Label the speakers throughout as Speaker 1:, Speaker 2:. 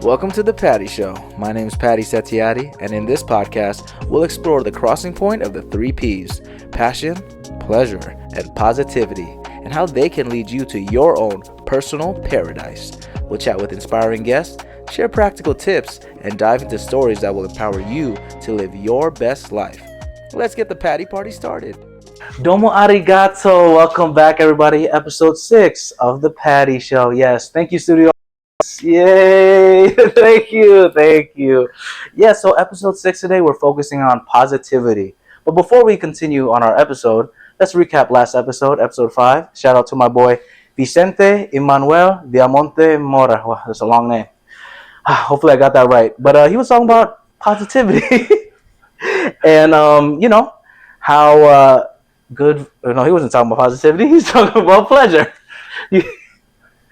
Speaker 1: Welcome to the Patty Show. My name is Patty Setiatti, and in this podcast, we'll explore the crossing point of the 3 P's: passion, pleasure, and positivity, and how they can lead you to your own personal paradise. We'll chat with inspiring guests, share practical tips, and dive into stories that will empower you to live your best life. Let's get the Patty Party started. Domo arigato. Welcome back, everybody. Episode 6 of the Patty Show. Yes, thank you, studio. Yay! Thank you. Yeah, so episode 6 today, we're focusing on positivity. But before we continue on our episode, let's recap last episode, episode 5. Shout out to my boy Vicente Emmanuel Viamonte Mora. Wow, that's a long name. Hopefully I got that right. But he was talking about positivity. And, how good... No, he wasn't talking about positivity. He's talking about pleasure.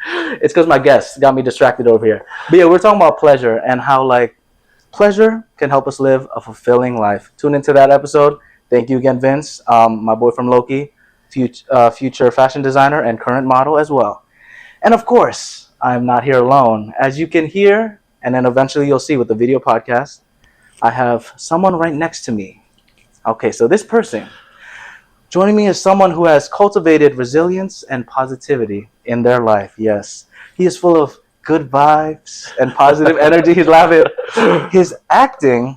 Speaker 1: It's because my guest got me distracted over here. But yeah, we're talking about pleasure and how, pleasure can help us live a fulfilling life. Tune into that episode. Thank you again, Vince, my boy from Loki, future fashion designer and current model as well. And of course, I'm not here alone. As you can hear, and then eventually you'll see with the video podcast, I have someone right next to me. Okay, so this person joining me is someone who has cultivated resilience and positivity in their life. Yes, he is full of good vibes and positive energy. He's laughing. His acting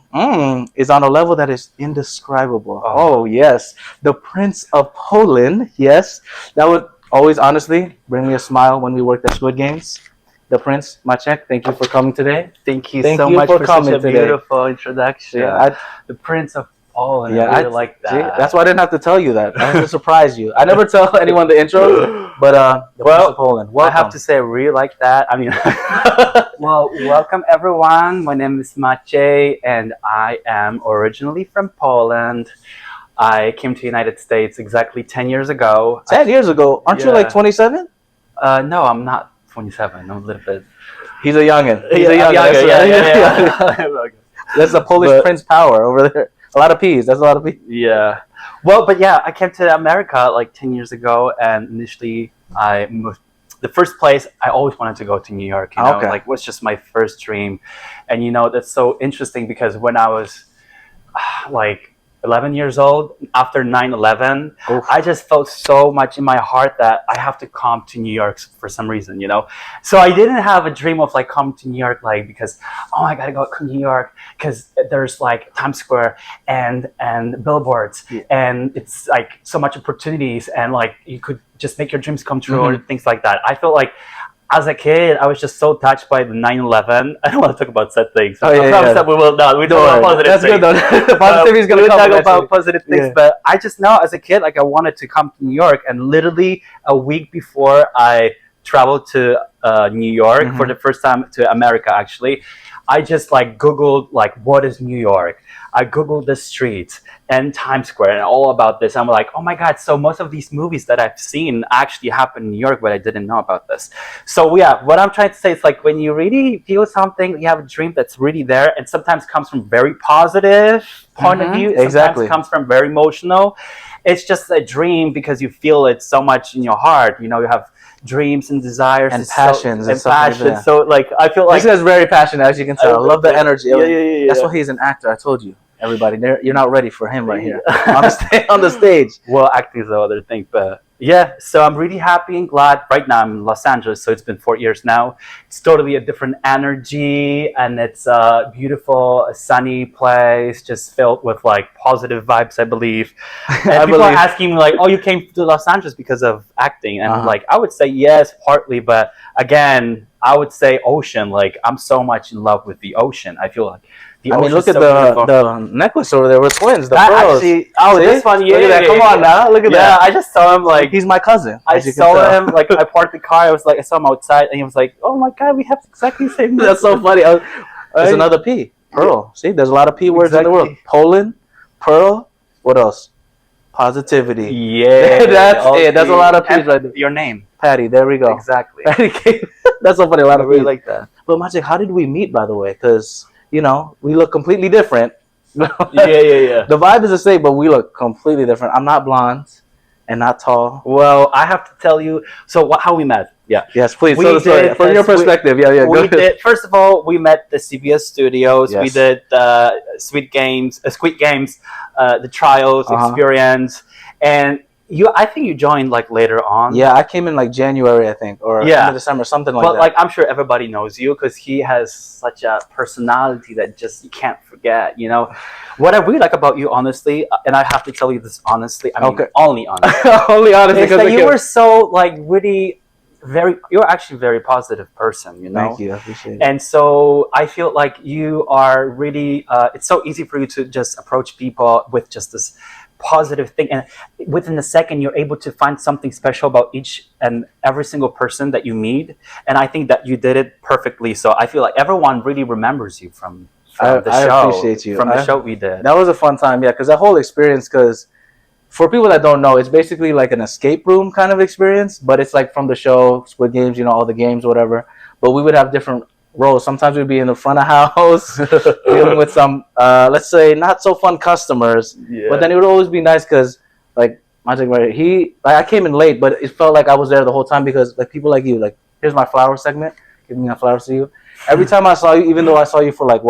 Speaker 1: is on a level that is indescribable. Oh, yes. The Prince of Poland. Yes, that would always honestly bring me a smile when we worked at Squid Games. The Prince, Maciej, thank you for coming today.
Speaker 2: Thank you so much for such a beautiful introduction.
Speaker 1: Yeah,
Speaker 2: the Prince of Poland. Yeah, I really like that.
Speaker 1: See, that's why I didn't have to tell you that. I had to surprise you. I never tell anyone the intro, but the Prince of Poland. Welcome.
Speaker 2: I have to say I really like that. I mean, well, welcome everyone. My name is Maciej, and I am originally from Poland. I came to the United States exactly 10 years ago.
Speaker 1: 10 years ago? Aren't you like 27?
Speaker 2: No, I'm not 27. I'm a little bit.
Speaker 1: He's a youngin'. He's a youngin'. Yeah. That's the Polish Prince power over there. A lot of P's. That's a lot of P's.
Speaker 2: Yeah. Well, but yeah, I came to America like 10 years ago, and initially I moved. The first place I always wanted to go to New York. Was just my first dream, and that's so interesting because when I was 11 years old, after 9/11, I just felt so much in my heart that I have to come to New York for some reason, So I didn't have a dream of come to New York because, I gotta go to New York because there's Times Square and billboards and it's so much opportunities and you could just make your dreams come true or things like that. I felt like as a kid, I was just so touched by the 9/11. I don't want to talk about sad things. I promise that we will not. We don't want positive things. That's good though. Positivity is going to talk about positive things. But I just know as a kid, I wanted to come to New York. And literally a week before I traveled to New York for the first time to America, actually, I just Googled what is New York? I Googled the streets and Times Square and all about this. I'm like, oh my God. So most of these movies that I've seen actually happen in New York, but I didn't know about this. So yeah, what I'm trying to say is when you really feel something, you have a dream that's really there and sometimes comes from very positive point of view. Sometimes comes from very emotional. It's just a dream because you feel it so much in your heart. You have dreams and desires
Speaker 1: and passions and passion.
Speaker 2: So I feel like
Speaker 1: this is very passionate, as you can tell. I love the energy. Yeah. That's why he's an actor. I told you. Everybody, you're not ready for him right here on the stage.
Speaker 2: Well, acting is the other thing, but yeah. So I'm really happy and glad. Right now I'm in Los Angeles, so it's been 4 years now. It's totally a different energy, and it's a beautiful, sunny place, just filled with positive vibes, I believe. And people are asking me oh, you came to Los Angeles because of acting, and I'm I would say yes, partly, but again, I would say ocean. I'm so much in love with the ocean. I feel
Speaker 1: look at the necklace over there. We're twins. The pearls.
Speaker 2: Actually, this one, yeah.
Speaker 1: Look at that. Come on now. Look at that.
Speaker 2: Yeah, I just saw him
Speaker 1: he's my cousin.
Speaker 2: I saw him I parked the car. I saw him outside, and he was like, "Oh my God, we have exactly the same."
Speaker 1: That's so funny. There's another P. Pearl. See, there's a lot of P words in the world. Poland, pearl. What else? Positivity.
Speaker 2: Yeah,
Speaker 1: that's a lot of P's right there.
Speaker 2: Your name,
Speaker 1: Patty. There we go.
Speaker 2: Exactly.
Speaker 1: Patty. That's so funny. A lot of
Speaker 2: P's.
Speaker 1: Really like that. But Maciej, how did we meet, by the way? Because we look completely different.
Speaker 2: Yeah.
Speaker 1: The vibe is the same, but we look completely different. I'm not blonde. and not tall.
Speaker 2: Well, I have to tell you. So how we met? Yeah.
Speaker 1: Yes, please.
Speaker 2: We
Speaker 1: So the story
Speaker 2: did,
Speaker 1: from your perspective. Yeah, go
Speaker 2: We
Speaker 1: ahead.
Speaker 2: did. First of all, we met the CBS studios. We
Speaker 1: Yes.
Speaker 2: did Squid Games, the trials experience, and I think you joined like later on.
Speaker 1: Yeah, I came in like January, I think, or end of December, something like that.
Speaker 2: But like I'm sure everybody knows you because he has such a personality that just you can't forget. You know, what I really like about you, honestly, and I have to tell you this honestly. I mean, only honestly.
Speaker 1: Only honestly,
Speaker 2: is that you were so like really. You're actually a very positive person, you know.
Speaker 1: Thank you, I appreciate it.
Speaker 2: And so I feel like you are really. It's so easy for you to just approach people with just this positive thing, and within a second, you're able to find something special about each and every single person that you meet. And I think that you did it perfectly. So I feel like everyone really remembers you from the show.
Speaker 1: I appreciate you.
Speaker 2: From the show we did.
Speaker 1: That was a fun time, yeah, because that whole experience, because for people that don't know, it's basically like an escape room kind of experience, but it's like from the show, Squid Games, you know, all the games, whatever. But we would have different roles. Sometimes we'd be in the front of house dealing with some, let's say, not so fun customers. Yeah. But then it would always be nice because, like, Maciej, I came in late, but it felt like I was there the whole time because, like, people like you, like, here's my flower segment, giving my flowers to you. Every time I saw you, even though I saw you for, like,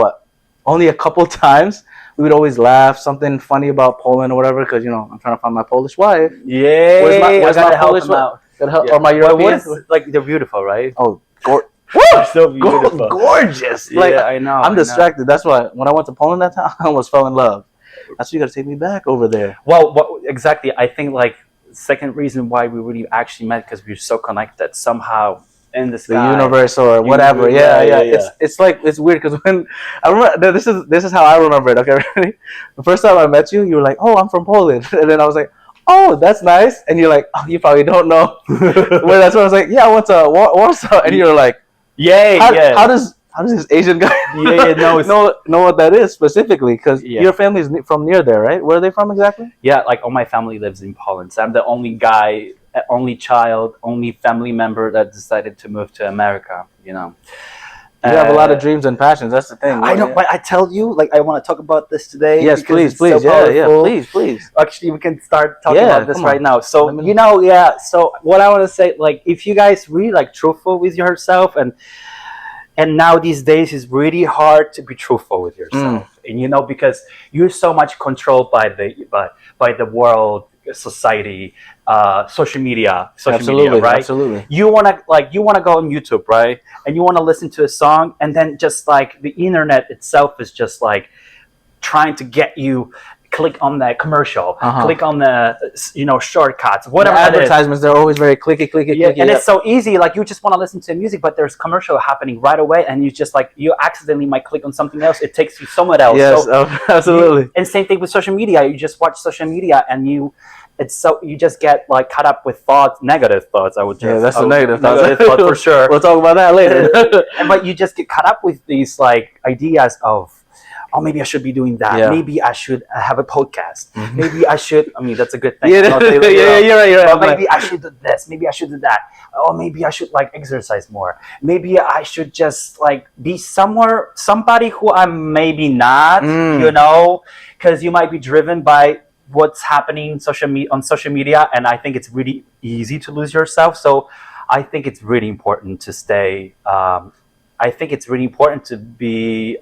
Speaker 1: only a couple times, we would always laugh, something funny about Poland or whatever, because, you know, I'm trying to find my Polish wife.
Speaker 2: Yeah.
Speaker 1: Where's my Polish wife? Or my European?
Speaker 2: Like, they're beautiful, right?
Speaker 1: Oh,
Speaker 2: so beautiful.
Speaker 1: Gorgeous.
Speaker 2: Yeah,
Speaker 1: like,
Speaker 2: I know.
Speaker 1: I'm distracted. That's why when I went to Poland that time, I almost fell in love. That's why you got to take me back over there.
Speaker 2: Well, exactly. I think, like, second reason why we really actually met, because we're so connected somehow. In the sky,
Speaker 1: the universe or whatever, yeah. It's like it's weird because when I remember this is how I remember it. Okay, ready? The first time I met you, you were like, "Oh, I'm from Poland," and then I was like, "Oh, that's nice," and you're like, "Oh, you probably don't know." Well, that's when I was like, "Yeah, I went to Warsaw," and you're like, How does this Asian guy know what that is specifically? Because your family is from near there, right? Where are they from exactly?
Speaker 2: Yeah, like all my family lives in Poland. So I'm the only guy. Only child, only family member that decided to move to America, you know.
Speaker 1: You have a lot of dreams and passions. That's the thing.
Speaker 2: I know, but I tell you, like, I want to talk about this today.
Speaker 1: Yes, please. Please.
Speaker 2: Actually, we can start talking about this right now. So, you know, so what I want to say, like, if you guys really, like, truthful with yourself, and now these days it's really hard to be truthful with yourself. And, you know, because you're so much controlled by the world, society, social media, right?
Speaker 1: Absolutely.
Speaker 2: You wanna go on YouTube, right? And you wanna listen to a song, and then just like the internet itself is just like trying to get you click on that commercial, click on the shortcuts, whatever.
Speaker 1: The advertisements, they're always very clicky,
Speaker 2: and it's so easy. Like, you just want to listen to music, but there's commercial happening right away, and you accidentally might click on something else. It takes you somewhere else.
Speaker 1: Yes, absolutely.
Speaker 2: And same thing with social media. You just watch social media, and you just get like caught up with negative thoughts.
Speaker 1: That's a negative
Speaker 2: thought for sure.
Speaker 1: We'll talk about that later.
Speaker 2: But you just get caught up with these like ideas of, oh, maybe I should be doing that. Yeah. Maybe I should have a podcast. Mm-hmm. Maybe I should. I mean, that's a good thing.
Speaker 1: You're right.
Speaker 2: But maybe I should do this. Maybe I should do that. Oh, maybe I should like exercise more. Maybe I should just like be somebody who I'm maybe not. You know, because you might be driven by what's happening on social media, and I think it's really easy to lose yourself. So I think it's really important to stay. I think it's really important to be.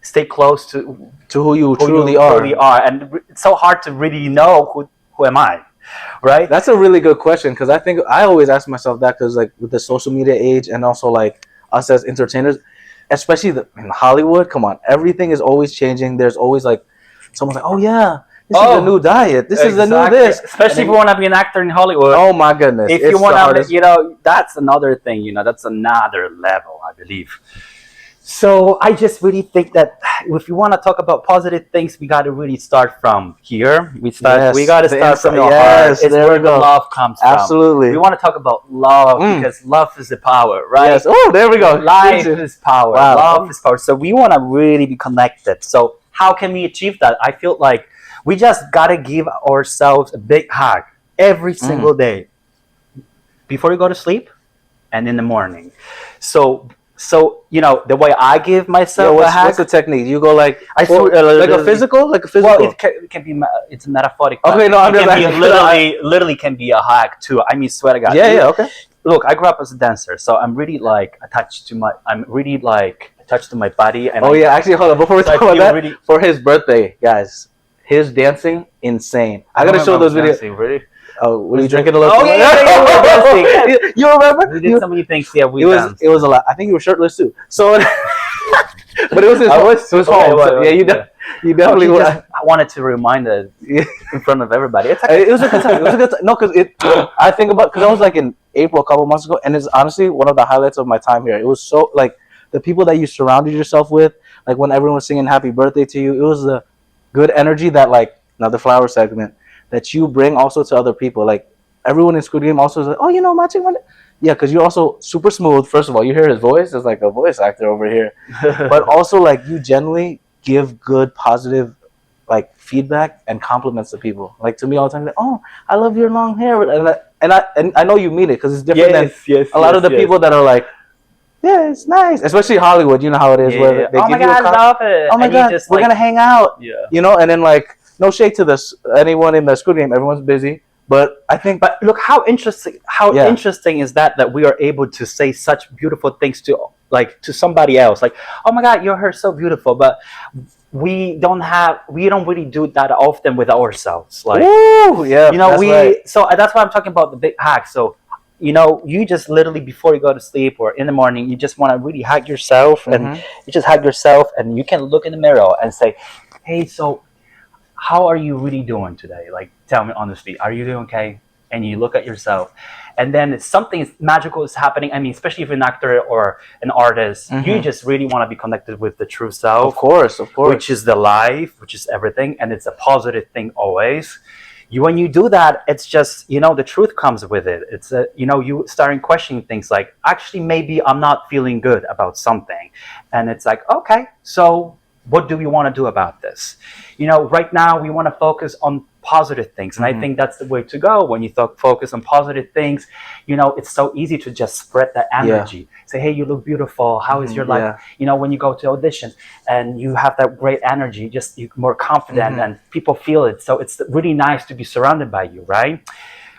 Speaker 2: Stay close to
Speaker 1: who you truly are.
Speaker 2: And it's so hard to really know who am I, right?
Speaker 1: That's a really good question, because I think I always ask myself that, because like with the social media age, and also like us as entertainers, especially in Hollywood, come on, everything is always changing. There's always like someone's like, oh yeah, this is the new diet. This is the new this.
Speaker 2: Especially if you want to be an actor in Hollywood.
Speaker 1: Oh my goodness.
Speaker 2: If you want to, you know, that's another thing, you know, that's another level, I believe. So I just really think that if you want to talk about positive things, we got to really start from here. We got to start from your heart. It's where the love comes from.
Speaker 1: Absolutely.
Speaker 2: We want to talk about love because love is the power, right?
Speaker 1: Yes. Oh, there we go.
Speaker 2: Life is power. Wow. Love is power. So we want to really be connected. So how can we achieve that? I feel like we just got to give ourselves a big hug every single day before you go to sleep and in the morning. So So the way I give myself a hack.
Speaker 1: What's the technique? You go like
Speaker 2: like
Speaker 1: a physical,
Speaker 2: Well, it can be it's metaphoric.
Speaker 1: Okay, no, I'm just like
Speaker 2: literally can be a hack too. I mean, swear to God.
Speaker 1: Yeah, okay.
Speaker 2: Look, I grew up as a dancer, so I'm really like attached to my body. And
Speaker 1: actually, hold on. Before we talk about that,
Speaker 2: really...
Speaker 1: for his birthday, guys, his dancing insane. I gotta show those videos.
Speaker 2: Really?
Speaker 1: Oh, were you drinking a little?
Speaker 2: Oh yeah.
Speaker 1: You remember?
Speaker 2: We did so many things. Yeah,
Speaker 1: it was a lot. I think you were shirtless too. So, but it was his home. It was home. So, yeah, you definitely.
Speaker 2: I wanted to remind it in front of everybody.
Speaker 1: It was a good time. It was a good time. No, because I think about because I was like in April a couple months ago, and it's honestly one of the highlights of my time here. It was so like the people that you surrounded yourself with, like when everyone was singing "Happy Birthday" to you. It was the good energy that like another flower segment that you bring also to other people. Like everyone in Squid Game also is like, oh, Maciej, yeah, because you're also super smooth. First of all, you hear his voice; it's like a voice actor over here. But also, like you genuinely give good, positive, like feedback and compliments to people. Like to me all the time, like, oh, I love your long hair, and I know you mean it because it's different than a lot of the people that are like, yeah, it's nice, especially Hollywood. You know how it is where they give you
Speaker 2: I love it.
Speaker 1: Oh my God, we're gonna hang out. Yeah, and then like. No shade to anyone in the Squid Game. Everyone's busy, but I think.
Speaker 2: But look how interesting. Interesting is that we are able to say such beautiful things to somebody else. Like, oh my God, your hair is so beautiful. But we don't really do that often with ourselves. Like,
Speaker 1: woo, yeah, right.
Speaker 2: So that's why I'm talking about the big hack. So, you just literally before you go to sleep or in the morning, you just want to really hug yourself, and you just hug yourself, and you can look in the mirror and say, hey, so. How are you really doing today? Like, tell me honestly, are you doing okay? And you look at yourself, and then something magical is happening. I mean, especially if you're an actor or an artist, you just really want to be connected with the true self.
Speaker 1: Of course.
Speaker 2: Which is the life, which is everything, and it's a positive thing always. When you do that, it's just, the truth comes with it. It's, you starting questioning things like, actually, maybe I'm not feeling good about something. And it's like, okay, so what do we want to do about this? Right now we want to focus on positive things. And I think that's the way to go. When you focus on positive things, it's so easy to just spread that energy. Yeah. Say, hey, you look beautiful. How is your life? Yeah. When you go to auditions and you have that great energy, just you're more confident and people feel it. So it's really nice to be surrounded by you, right?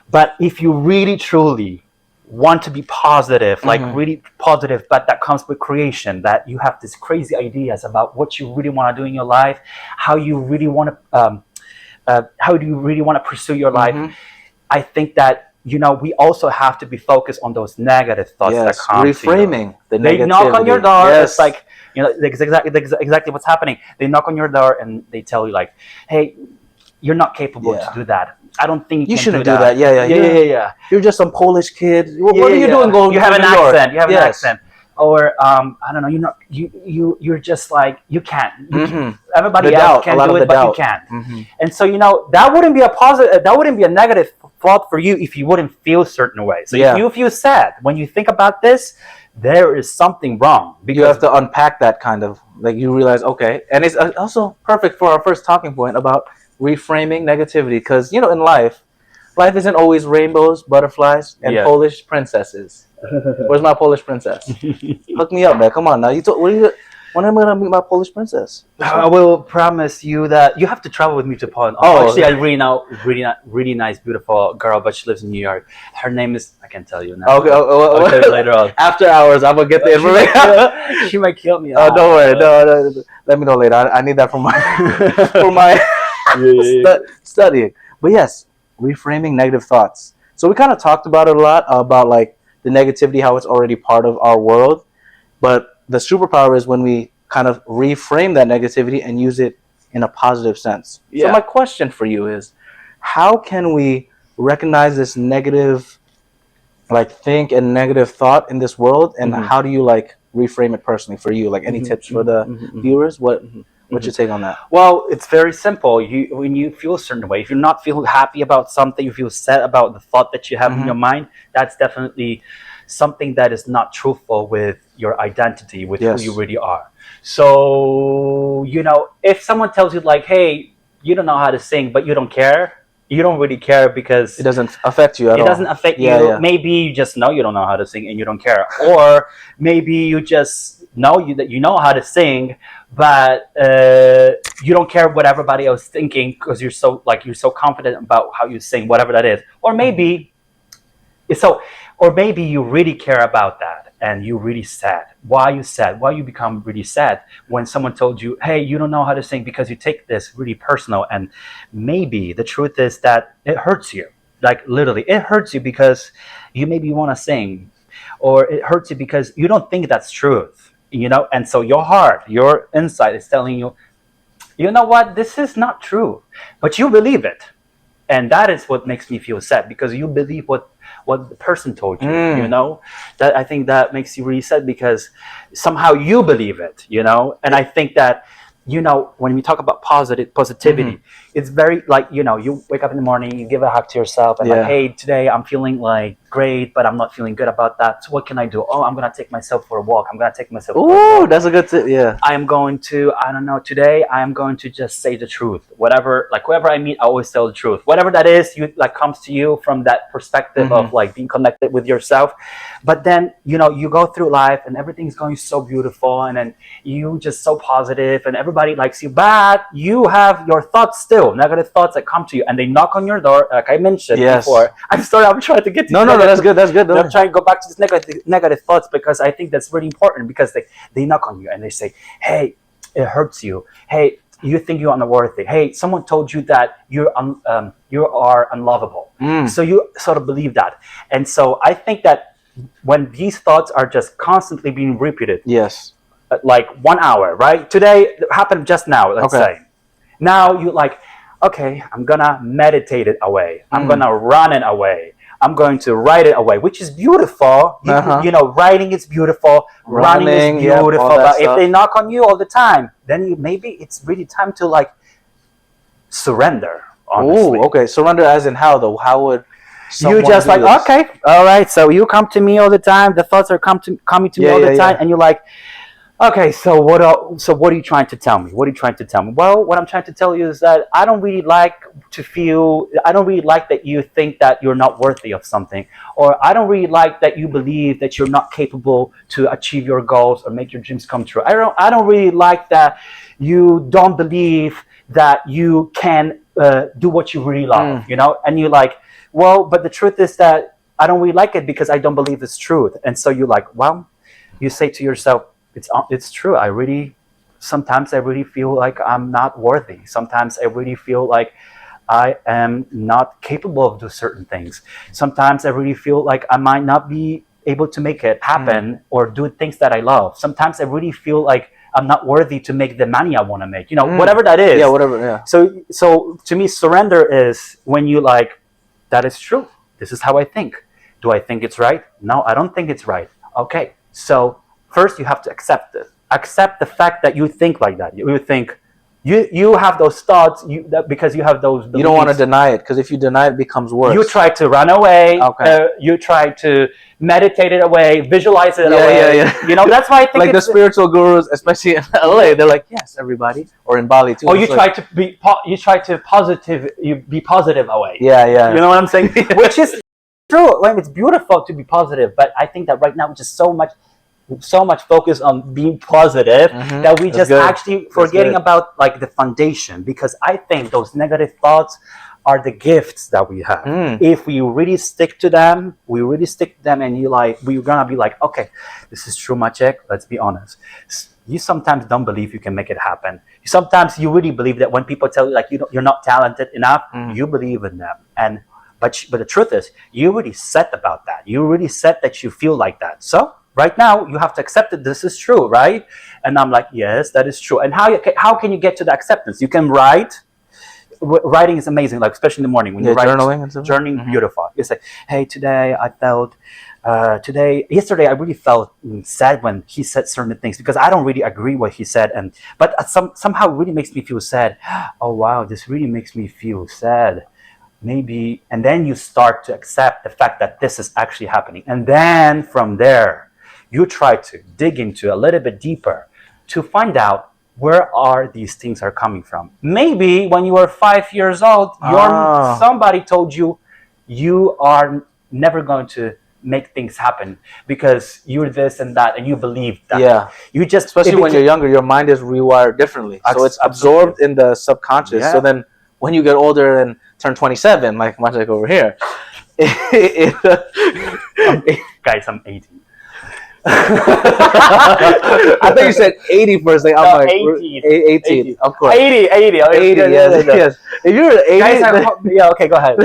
Speaker 2: But if you really, truly want to be positive, like really positive, but that comes with creation, that you have these crazy ideas about what you really want to do in your life, how you really want to, how do you really want to pursue your life? I think that, we also have to be focused on those negative thoughts that come
Speaker 1: reframing
Speaker 2: to you. They knock on your door. It's like, exactly what's happening. They knock on your door and they tell you like, hey, you're not capable to do that. I don't think
Speaker 1: you shouldn't do that. Yeah. You're just some Polish kid. What are you doing going?
Speaker 2: You have an accent. You have an accent. Or I don't know. You're just like you can't. Everybody else can do it, but you can't. And so that wouldn't be a positive. That wouldn't be a negative thought for you if you wouldn't feel a certain way. So if you feel sad when you think about this, there is something wrong.
Speaker 1: Because you have to unpack that kind of like you realize okay, and it's also perfect for our first talking point about reframing negativity, because in life isn't always rainbows, butterflies, and Polish princesses. Where's my Polish princess? Hook me up, man. Come on now. When am I gonna meet my Polish princess?
Speaker 2: I will promise you that you have to travel with me to Poland. Actually, I really nice, beautiful girl, but she lives in New York. Her name is, I can't tell you now.
Speaker 1: Okay,
Speaker 2: I'll tell you later on.
Speaker 1: After hours, I'm gonna get the information.
Speaker 2: She might kill me.
Speaker 1: Oh, don't worry. No, let me know later. I need that for my studying. But yes, reframing negative thoughts. So we kind of talked about it a lot, about like the negativity, how it's already part of our world. But the superpower is when we kind of reframe that negativity and use it in a positive sense. So my question for you is, how can we recognize this negative think and negative thought in this world, and how do you reframe it personally for you? Like any tips for the viewers? What's your take on that?
Speaker 2: Well, it's very simple. When you feel a certain way, if you're not feeling happy about something, you feel sad about the thought that you have in your mind, that's definitely something that is not truthful with your identity, with who you really are. So, if someone tells you like, hey, you don't know how to sing, but you don't care, you don't really care because
Speaker 1: It doesn't affect you at
Speaker 2: it
Speaker 1: all.
Speaker 2: doesn't affect
Speaker 1: Yeah,
Speaker 2: you.
Speaker 1: yeah.
Speaker 2: Maybe you just know you don't know how to sing and you don't care, or maybe you just know that you know how to sing, but you don't care what everybody else is thinking because you're so confident about how you sing, whatever that is. Or maybe so, or maybe you really care about that and you're really sad. Why you sad? Why you become really sad when someone told you, hey, you don't know how to sing, because you take this really personal, and maybe the truth is that it hurts you. Like literally, it hurts you because you maybe want to sing, or it hurts you because you don't think that's truth, and so your heart, your inside is telling you, you know what, this is not true, but you believe it. And that is what makes me feel sad, because you believe what the person told you. That I think that makes you really sad, because somehow you believe it. And I think that when we talk about positivity, it's very like, you wake up in the morning, you give a hug to yourself, and like, hey, today I'm feeling like great, but I'm not feeling good about that, so what can I do? Oh, I'm gonna take myself for a walk.
Speaker 1: Ooh, that's a good tip. Yeah.
Speaker 2: I am going to, I don't know, today I am going to just say the truth. Whatever, like whoever I meet, I always tell the truth. Whatever that is, comes to you from that perspective of like being connected with yourself. But then, you go through life and everything's going so beautiful, and then you just so positive and everybody likes you, but you have your thoughts still, negative thoughts that come to you, and they knock on your door, like I mentioned before. I'm sorry, I'm trying to get to
Speaker 1: that's good. That's good.
Speaker 2: I'm trying to go back to this negative thoughts, because I think that's really important, because they knock on you and they say, hey, it hurts you. Hey, you think you're unworthy. Hey, someone told you that you are unlovable. So you sort of believe that. And so I think that when these thoughts are just constantly being repeated, like 1 hour, right? Today, it happened just now, let's say. Now you like, okay, I'm gonna meditate it away. I'm gonna run it away. I'm going to write it away, which is beautiful. Writing is beautiful. Running is beautiful. But if they knock on you all the time, then maybe it's really time to like surrender. Honestly.
Speaker 1: Oh, okay. Surrender as in how though? How would
Speaker 2: you just like this? Okay, all right. So you come to me all the time. The thoughts are coming to me all the time, and you're like, okay, so what are you trying to tell me? What are you trying to tell me? Well, what I'm trying to tell you is that I don't really like that you think that you're not worthy of something, or I don't really like that you believe that you're not capable to achieve your goals or make your dreams come true. I don't really like that you don't believe that you can do what you really love, and you're like, well, but the truth is that I don't really like it because I don't believe it's truth. And so you're like, well, you say to yourself, it's true. Sometimes I really feel like I'm not worthy. Sometimes I really feel like I am not capable of doing certain things. Sometimes I really feel like I might not be able to make it happen or do things that I love. Sometimes I really feel like I'm not worthy to make the money I want to make. Whatever that is.
Speaker 1: Yeah, whatever. Yeah.
Speaker 2: So to me, surrender is when you like, that is true. This is how I think. Do I think it's right? No, I don't think it's right. Okay, so first you have to accept it. Accept the fact that you think like that. You think you have those thoughts because you have those beliefs.
Speaker 1: You don't want to deny it, because if you deny it, it becomes worse.
Speaker 2: You try to run away.
Speaker 1: Okay.
Speaker 2: You try to meditate it away, visualize it away.
Speaker 1: Yeah.
Speaker 2: That's why I think
Speaker 1: like the spiritual gurus, especially in LA, they're like, yes, everybody, or in Bali too.
Speaker 2: Or you try to be positive away.
Speaker 1: Yeah.
Speaker 2: You know what I'm saying? Which is true. Like, it's beautiful to be positive, but I think that right now it's just so much focus on being positive that we just actually forgetting about like the foundation, because I think those negative thoughts are the gifts that we have. If we really stick to them, and we're gonna be like, okay, this is true, Maciej, let's be honest. You sometimes don't believe you can make it happen. Sometimes you really believe that when people tell you like you're not talented enough, you believe in them. But the truth is, you already said about that. You already said that you feel like that. So right now, you have to accept that this is true, right? And I'm like, yes, that is true. And how can you get to the acceptance? You can write. Writing is amazing, like especially in the morning when you're writing.
Speaker 1: Journaling and stuff.
Speaker 2: Journaling, beautiful. You say, hey, yesterday I really felt sad when he said certain things, because I don't really agree what he said, but somehow it really makes me feel sad. Oh wow, this really makes me feel sad. Maybe, and then you start to accept the fact that this is actually happening, and then from there you try to dig into a little bit deeper to find out where are these things are coming from? Maybe when you were 5 years old, somebody told you you are never going to make things happen because you're this and that, and you believe that.
Speaker 1: Yeah.
Speaker 2: You just,
Speaker 1: especially when you're younger, your mind is rewired differently, so it's absorbed in the subconscious. So then, when you get older and turn 27, like Maciej over here,
Speaker 2: guys, I'm 18.
Speaker 1: I thought you said 80 first. Like, I'm like 18. Of course. 80.
Speaker 2: 80.
Speaker 1: Yes. If you're 80,
Speaker 2: guys, okay, go ahead.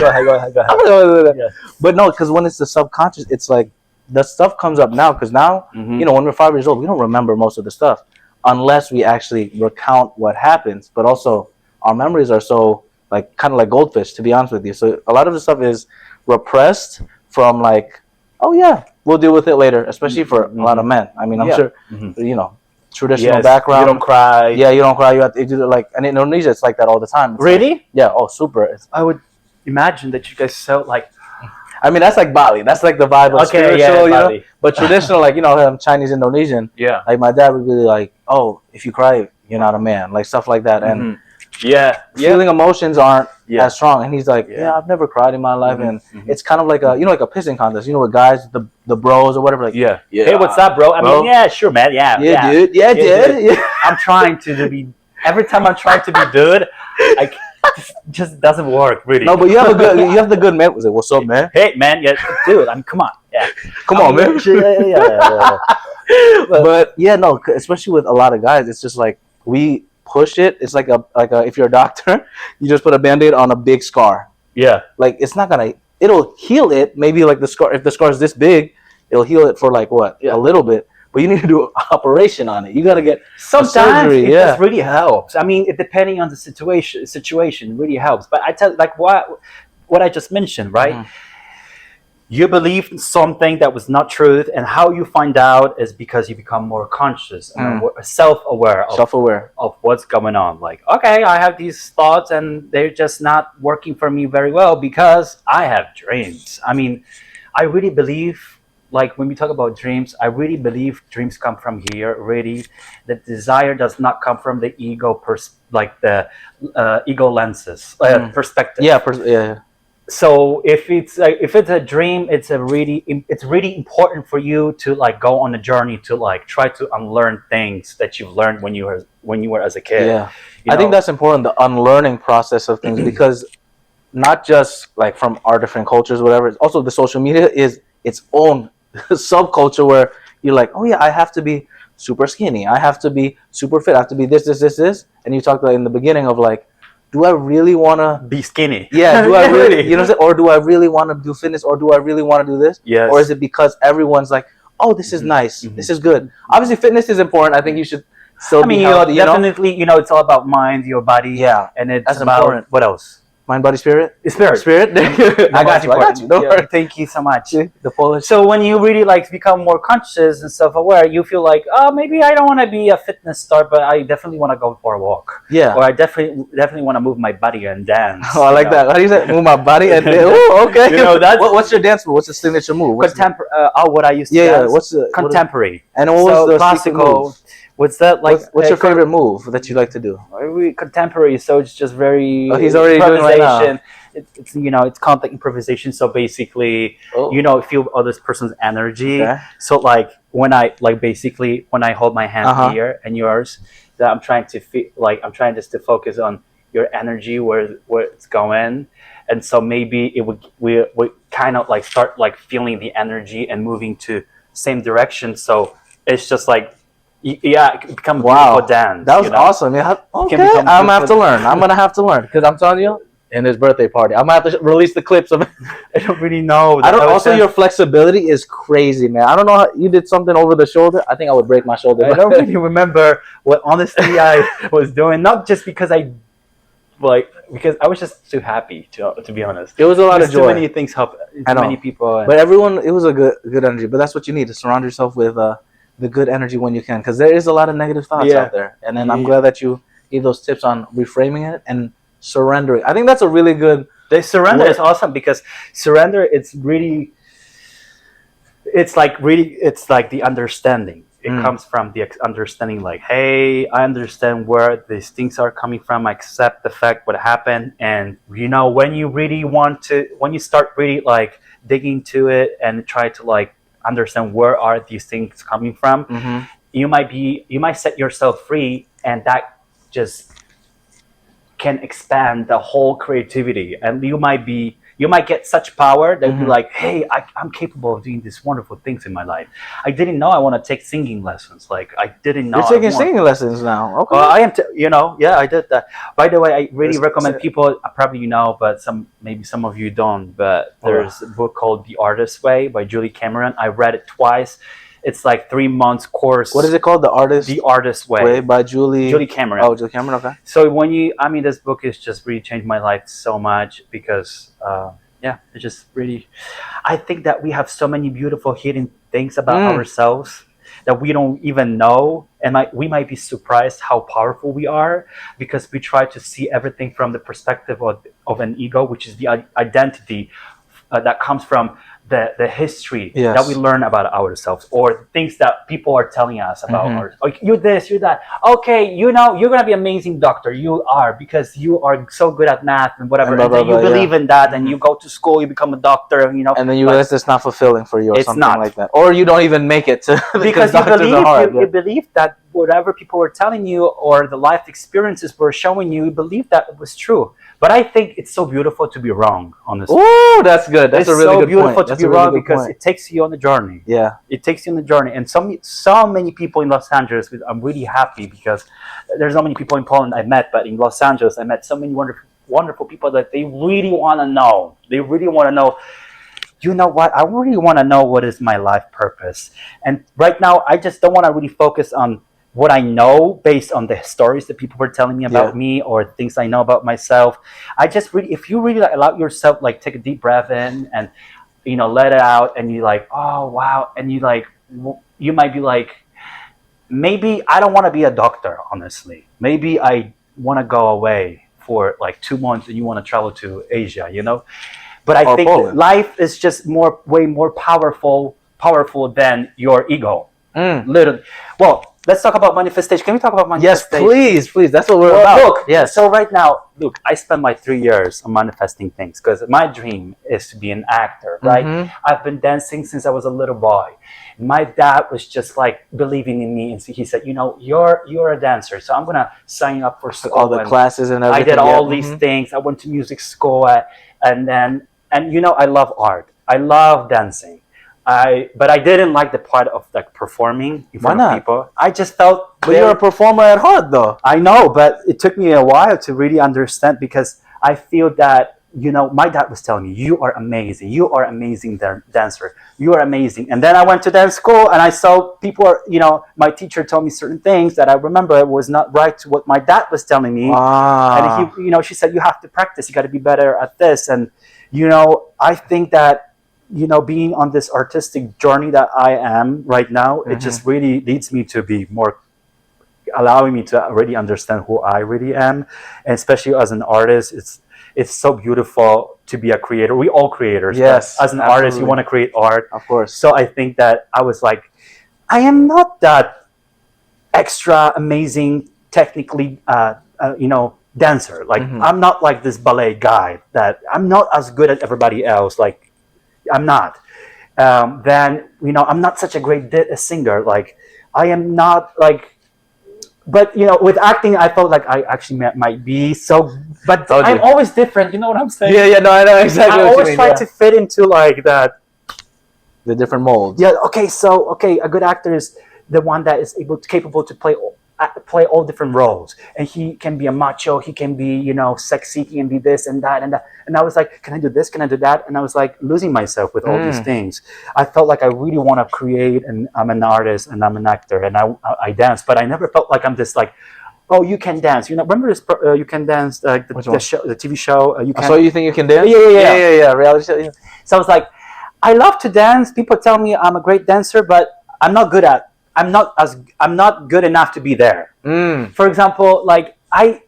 Speaker 1: Yeah. But no, because when it's the subconscious, it's like the stuff comes up now. Because now, you know, when we're 5 years old, we don't remember most of the stuff unless we actually recount what happens. But also, our memories are so like kind of like goldfish, to be honest with you. So a lot of the stuff is repressed from like, oh yeah, we'll deal with it later, especially for a lot of men. I mean, I'm sure, you know, traditional background.
Speaker 2: You don't cry.
Speaker 1: Yeah, you don't cry. You have to do it like, and in Indonesia, it's like that all the time. It's
Speaker 2: really?
Speaker 1: Like, yeah. Oh, super.
Speaker 2: I would imagine that you guys felt like.
Speaker 1: I mean, that's like Bali. That's like the vibe of spiritual, you know? But traditional, like, you know, I'm Chinese Indonesian.
Speaker 2: Yeah.
Speaker 1: Like, my dad would be like, oh, if you cry, you're not a man. Like, stuff like that. And feeling emotions aren't as strong. And he's like, I've never cried in my life. And it's kind of like a, you know, like a pissing contest. You know, with guys, the bros or whatever. Like,
Speaker 2: hey, what's up, bro? I mean, yeah, sure, man. Yeah,
Speaker 1: dude. Yeah, dude. Yeah.
Speaker 2: I'm trying to be, every time I'm trying to be dude, I just doesn't work, really.
Speaker 1: No, but you have the good man. Was it, what's up, man?
Speaker 2: Hey, man, dude, I mean, come on. Yeah.
Speaker 1: Come on, man. But yeah, no, especially with a lot of guys, it's just like, we push it. It's like a if you're a doctor, you just put a Band-Aid on a big scar. Yeah. Like, it's not gonna, it'll heal it. Maybe like the scar, if the scar is this big, it'll heal it for like what? A little bit. But you need to do an operation on it. You got to get surgery.
Speaker 2: It just really helps. I mean, depending on the situation really helps. But I tell, like, what I just mentioned, right? You believed something that was not truth, and how you find out is because you become more conscious and self-aware of what's going on. Like, okay, I have these thoughts and they're just not working for me very well because I have dreams. I mean, I really believe, like, when we talk about dreams, I really believe dreams come from here. Really, the desire does not come from the ego, ego lenses perspective.
Speaker 1: Yeah.
Speaker 2: So if it's a dream, it's really important for you to like go on a journey to like try to unlearn things that you've learned when you were as a kid.
Speaker 1: Yeah, I think that's important, the unlearning process of things, because not just like from our different cultures, whatever. Also, the social media is its own subculture where you're like, oh yeah, I have to be super skinny, I have to be super fit, I have to be this, and you talked about in the beginning of like, do I really want to
Speaker 2: be skinny?
Speaker 1: Yeah, do I really, you know what I'm saying? Or do I really want to do fitness, or do I really want to do this?
Speaker 2: Yes.
Speaker 1: Or is it because everyone's like, oh, this is nice, this is good. Obviously, fitness is important. I think you should still be healthy,
Speaker 2: definitely, you know, it's all about mind, your body.
Speaker 1: Yeah.
Speaker 2: And it's about important. What else?
Speaker 1: Mind, body, spirit?
Speaker 2: Spirit.
Speaker 1: I got you. Don't worry.
Speaker 2: Thank you so much.
Speaker 1: The Polish.
Speaker 2: So when you really like become more conscious and self-aware, you feel like, oh, maybe I don't want to be a fitness star, but I definitely want to go for a walk.
Speaker 1: Yeah.
Speaker 2: Or I definitely want to move my body and dance.
Speaker 1: Oh, I like that. How do you say move my body and dance? Oh, okay.
Speaker 2: You know, that's
Speaker 1: what's your dance move? What's the signature move?
Speaker 2: What I used to dance.
Speaker 1: What's the
Speaker 2: contemporary?
Speaker 1: And what was the
Speaker 2: classical? What's that like?
Speaker 1: What's your favorite move that you like to do?
Speaker 2: Contemporary, so it's just very.
Speaker 1: Oh, he's already doing it right now.
Speaker 2: It's you know, it's kind of like improvisation. So basically, you know, feel other person's energy.
Speaker 1: Okay.
Speaker 2: So like when I hold my hand here and yours, that I'm trying to feel, like I'm trying just to focus on your energy, where it's going, and so maybe we kind of like start like feeling the energy and moving to same direction. So it's just like. Yeah, it becomes a beautiful dance.
Speaker 1: That was awesome. Yeah, okay. I'm gonna have to learn. I'm gonna have to learn because I'm telling you, in his birthday party, I'm gonna have to release the clips of it.
Speaker 2: I don't really know.
Speaker 1: Also, your flexibility is crazy, man. I don't know how you did something over the shoulder. I think I would break my shoulder.
Speaker 2: I don't really remember what honestly I was doing. Not just because because I was just too happy to be honest.
Speaker 1: It was a lot of joy.
Speaker 2: Too many things help. Too many people.
Speaker 1: But everyone, it was a good energy. But that's what you need, to surround yourself with. The good energy when you can, because there is a lot of negative thoughts out there, and then I'm glad that you gave those tips on reframing it and surrendering. I think that's a really good.
Speaker 2: The surrender is awesome, because surrender, it's like the understanding. It comes from the understanding, like, hey, I understand where these things are coming from. I accept the fact what happened. And, when you start really like digging into it and try to like understand where are these things coming from, you might set yourself free, and that just can expand the whole creativity. And you might get such power that you're like, hey, I'm capable of doing these wonderful things in my life. I didn't know I want to take singing lessons. Like, I didn't know.
Speaker 1: You're taking singing lessons now. Okay.
Speaker 2: I am, I did that. By the way, I really recommend people, probably but maybe some of you don't, but there's a book called The Artist's Way by Julie Cameron. I read it twice. It's like 3 months course.
Speaker 1: What is it called? The Artist's
Speaker 2: Way
Speaker 1: by Julie
Speaker 2: Cameron.
Speaker 1: Oh, Julie Cameron. Okay.
Speaker 2: So this book has just really changed my life so much because, it just really, I think that we have so many beautiful hidden things about ourselves that we don't even know, and we might be surprised how powerful we are because we try to see everything from the perspective of an ego, which is the identity that comes from the history that we learn about ourselves, or things that people are telling us about ourselves. Like, you're this, you're that. Okay, you're gonna be an amazing doctor. You are, because you are so good at math and whatever. And then you believe in that, and you go to school, you become a doctor, and then
Speaker 1: you realize it's not fulfilling for you, or something like that, or you don't even make it to
Speaker 2: because you believe that whatever people were telling you or the life experiences were showing you, you believe that it was true. But I think it's so beautiful to be wrong, honestly.
Speaker 1: Oh, that's good. That's a really good point. It's so beautiful
Speaker 2: to be wrong because it takes you on a journey.
Speaker 1: Yeah.
Speaker 2: It takes you on a journey. And so many people in Los Angeles, I'm really happy because there's so many people in Poland I met, but in Los Angeles, I met so many wonderful people that they really want to know. They really want to know, you know what? I really want to know what is my life purpose. And right now, I just don't want to really focus on what I know based on the stories that people were telling me about me or things I know about myself. I just really, if you really allow yourself, like, take a deep breath in and, let it out, and you like, oh, wow. And you might be like, maybe I don't want to be a doctor, honestly. Maybe I want to go away for like 2 months and you want to travel to Asia, But I think life is just way more powerful than your ego. Literally. Well, let's talk about manifestation. Can we talk about manifestation?
Speaker 1: Yes, please. That's what we're about.
Speaker 2: Look, so right now, I spent my 3 years on manifesting things because my dream is to be an actor, right? I've been dancing since I was a little boy. My dad was just like believing in me, and so he said, you're a dancer, so I'm gonna sign you up for school.
Speaker 1: All the classes and everything.
Speaker 2: I did all these things. I went to music school, and I love art. I love dancing. But I didn't like the part of like performing in front of people. I just felt.
Speaker 1: But you're a performer at heart, though.
Speaker 2: I know, but it took me a while to really understand because I feel that my dad was telling me, "You are amazing. You are amazing dancer. You are amazing." And then I went to dance school and I saw people. My teacher told me certain things that I remember was not right to what my dad was telling me. And she said, "You have to practice. You got to be better at this." And I think that. Being on this artistic journey that I am right now, it just really leads me to be more, allowing me to really understand who I really am. And especially as an artist, it's so beautiful to be a creator. We all creators.
Speaker 1: Yes.
Speaker 2: As an artist, you want to create art.
Speaker 1: Of course.
Speaker 2: So I think that I was like, I am not that extra amazing, technically, dancer. Like, I'm not like this ballet guy that I'm not as good as everybody else. Like, I'm not. Then I'm not such a great singer. Like, I am not like. But with acting, I felt like I actually might be so. But I'm always different. You know what I'm saying?
Speaker 1: Yeah. No, I know exactly.
Speaker 2: I always try to fit into like that.
Speaker 1: The different molds.
Speaker 2: Yeah. Okay. So a good actor is the one that is capable to play all different roles, and he can be a macho, he can be sexy, he can be this and that and that. And I was like, can I do this, can I do that? And I was like losing myself with all these things. I felt like I really want to create, and I'm an artist and I'm an actor and I dance, but I never felt like I'm this like, oh, you can dance, remember this You Can Dance, the TV show, you can.
Speaker 1: So you think you can dance?
Speaker 2: Yeah,
Speaker 1: reality show.
Speaker 2: So I was like, I love to dance. People tell me I'm a great dancer, but I'm not good enough to be there. For example, like I'm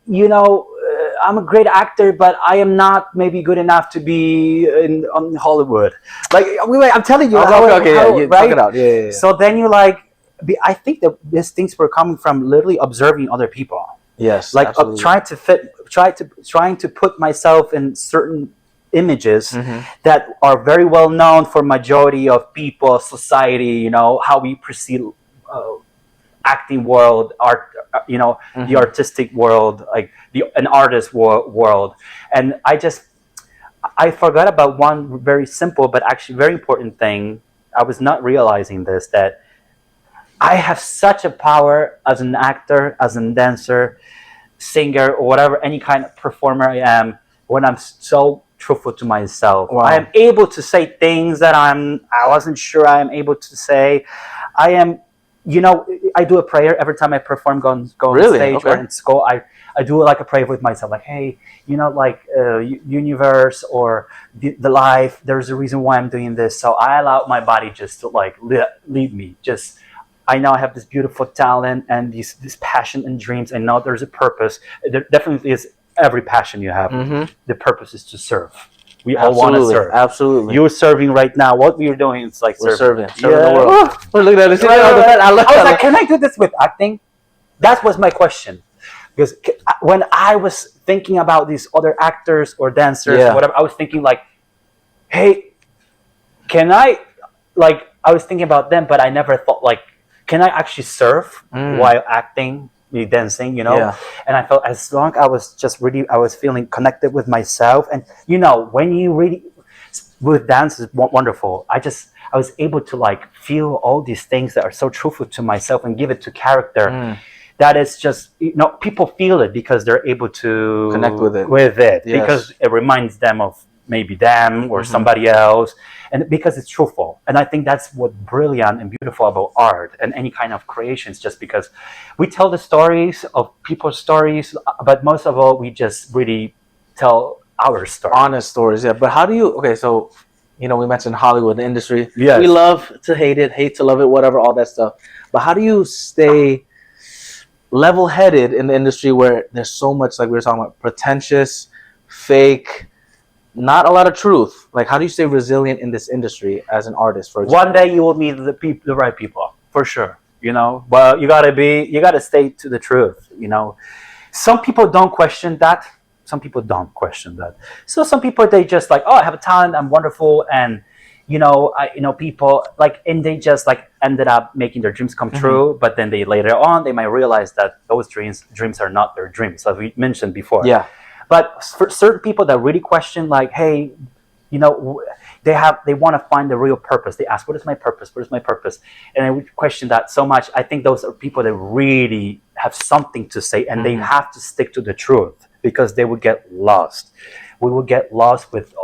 Speaker 2: a great actor, but I am not maybe good enough to be on Hollywood. Like I'm telling you,
Speaker 1: right?
Speaker 2: Talk it out. Yeah. So then you like, I think that these things were coming from literally observing other people.
Speaker 1: Yes,
Speaker 2: Like
Speaker 1: absolutely.
Speaker 2: trying to put myself in certain images
Speaker 1: Mm-hmm.
Speaker 2: that are very well known for majority of people, society. You know how we perceive acting world, art.
Speaker 1: Mm-hmm.
Speaker 2: The artistic world, like an artist world, and I forgot about one very simple but actually very important thing. I was not realizing this, that I have such a power as an actor, as a dancer, singer, or whatever, any kind of performer I am, when I'm so truthful to myself.
Speaker 1: Wow.
Speaker 2: I am able to say things that I wasn't sure I am able to say. I am, I do a prayer every time I perform, go on
Speaker 1: Really?
Speaker 2: stage
Speaker 1: Okay.
Speaker 2: or in school. I do like a prayer with myself, like, hey, universe or the life, there's a reason why I'm doing this. So I allow my body just to like lead me. Just, I know I have this beautiful talent and this passion and dreams. I know there's a purpose. There definitely is. Every passion you have,
Speaker 1: Mm-hmm.
Speaker 2: the purpose is to serve. We all want to serve.
Speaker 1: Absolutely.
Speaker 2: You're serving right now. What we're doing, it's like
Speaker 1: We're
Speaker 2: serving.
Speaker 1: serving the world. We're looking at this.
Speaker 2: I was like, can I do this with acting? That was my question. Because when I was thinking about these other actors or dancers, or whatever, I was thinking like, hey, can I, like, I was thinking about them, but I never thought like, can I actually serve while acting, dancing,
Speaker 1: Yeah.
Speaker 2: And I felt as long I was feeling connected with myself. And when you really, with dance is wonderful. I was able to like feel all these things that are so truthful to myself and give it to character. That is just, people feel it because they're able to
Speaker 1: connect with it. Yes.
Speaker 2: Because it reminds them of maybe them or somebody else, and because it's truthful. And I think that's what's brilliant and beautiful about art and any kind of creations, just because we tell the stories of people's stories, but most of all we just really tell our story.
Speaker 1: Honest stories, yeah. But how do you, okay, so we mentioned Hollywood, the industry.
Speaker 2: Yes.
Speaker 1: We love to hate it, hate to love it, whatever, all that stuff. But how do you stay level-headed in the industry where there's so much, like we were talking about, pretentious, fake, not a lot of truth? Like, how do you stay resilient in this industry as an artist, for example?
Speaker 2: One day you will meet the right people, for sure. But you gotta stay to the truth. Some people don't question that. Some people don't question that. So some people, they just like, oh, I have a talent, I'm wonderful, and people like, and they just like ended up making their dreams come true. But then they later on they might realize that those dreams are not their dreams, as we mentioned before.
Speaker 1: Yeah.
Speaker 2: But for certain people that really question, like, hey, they want to find the real purpose. They ask, what is my purpose? What is my purpose? And I would question that so much. I think those are people that really have something to say, and they have to stick to the truth, because they would get lost. We would get lost with,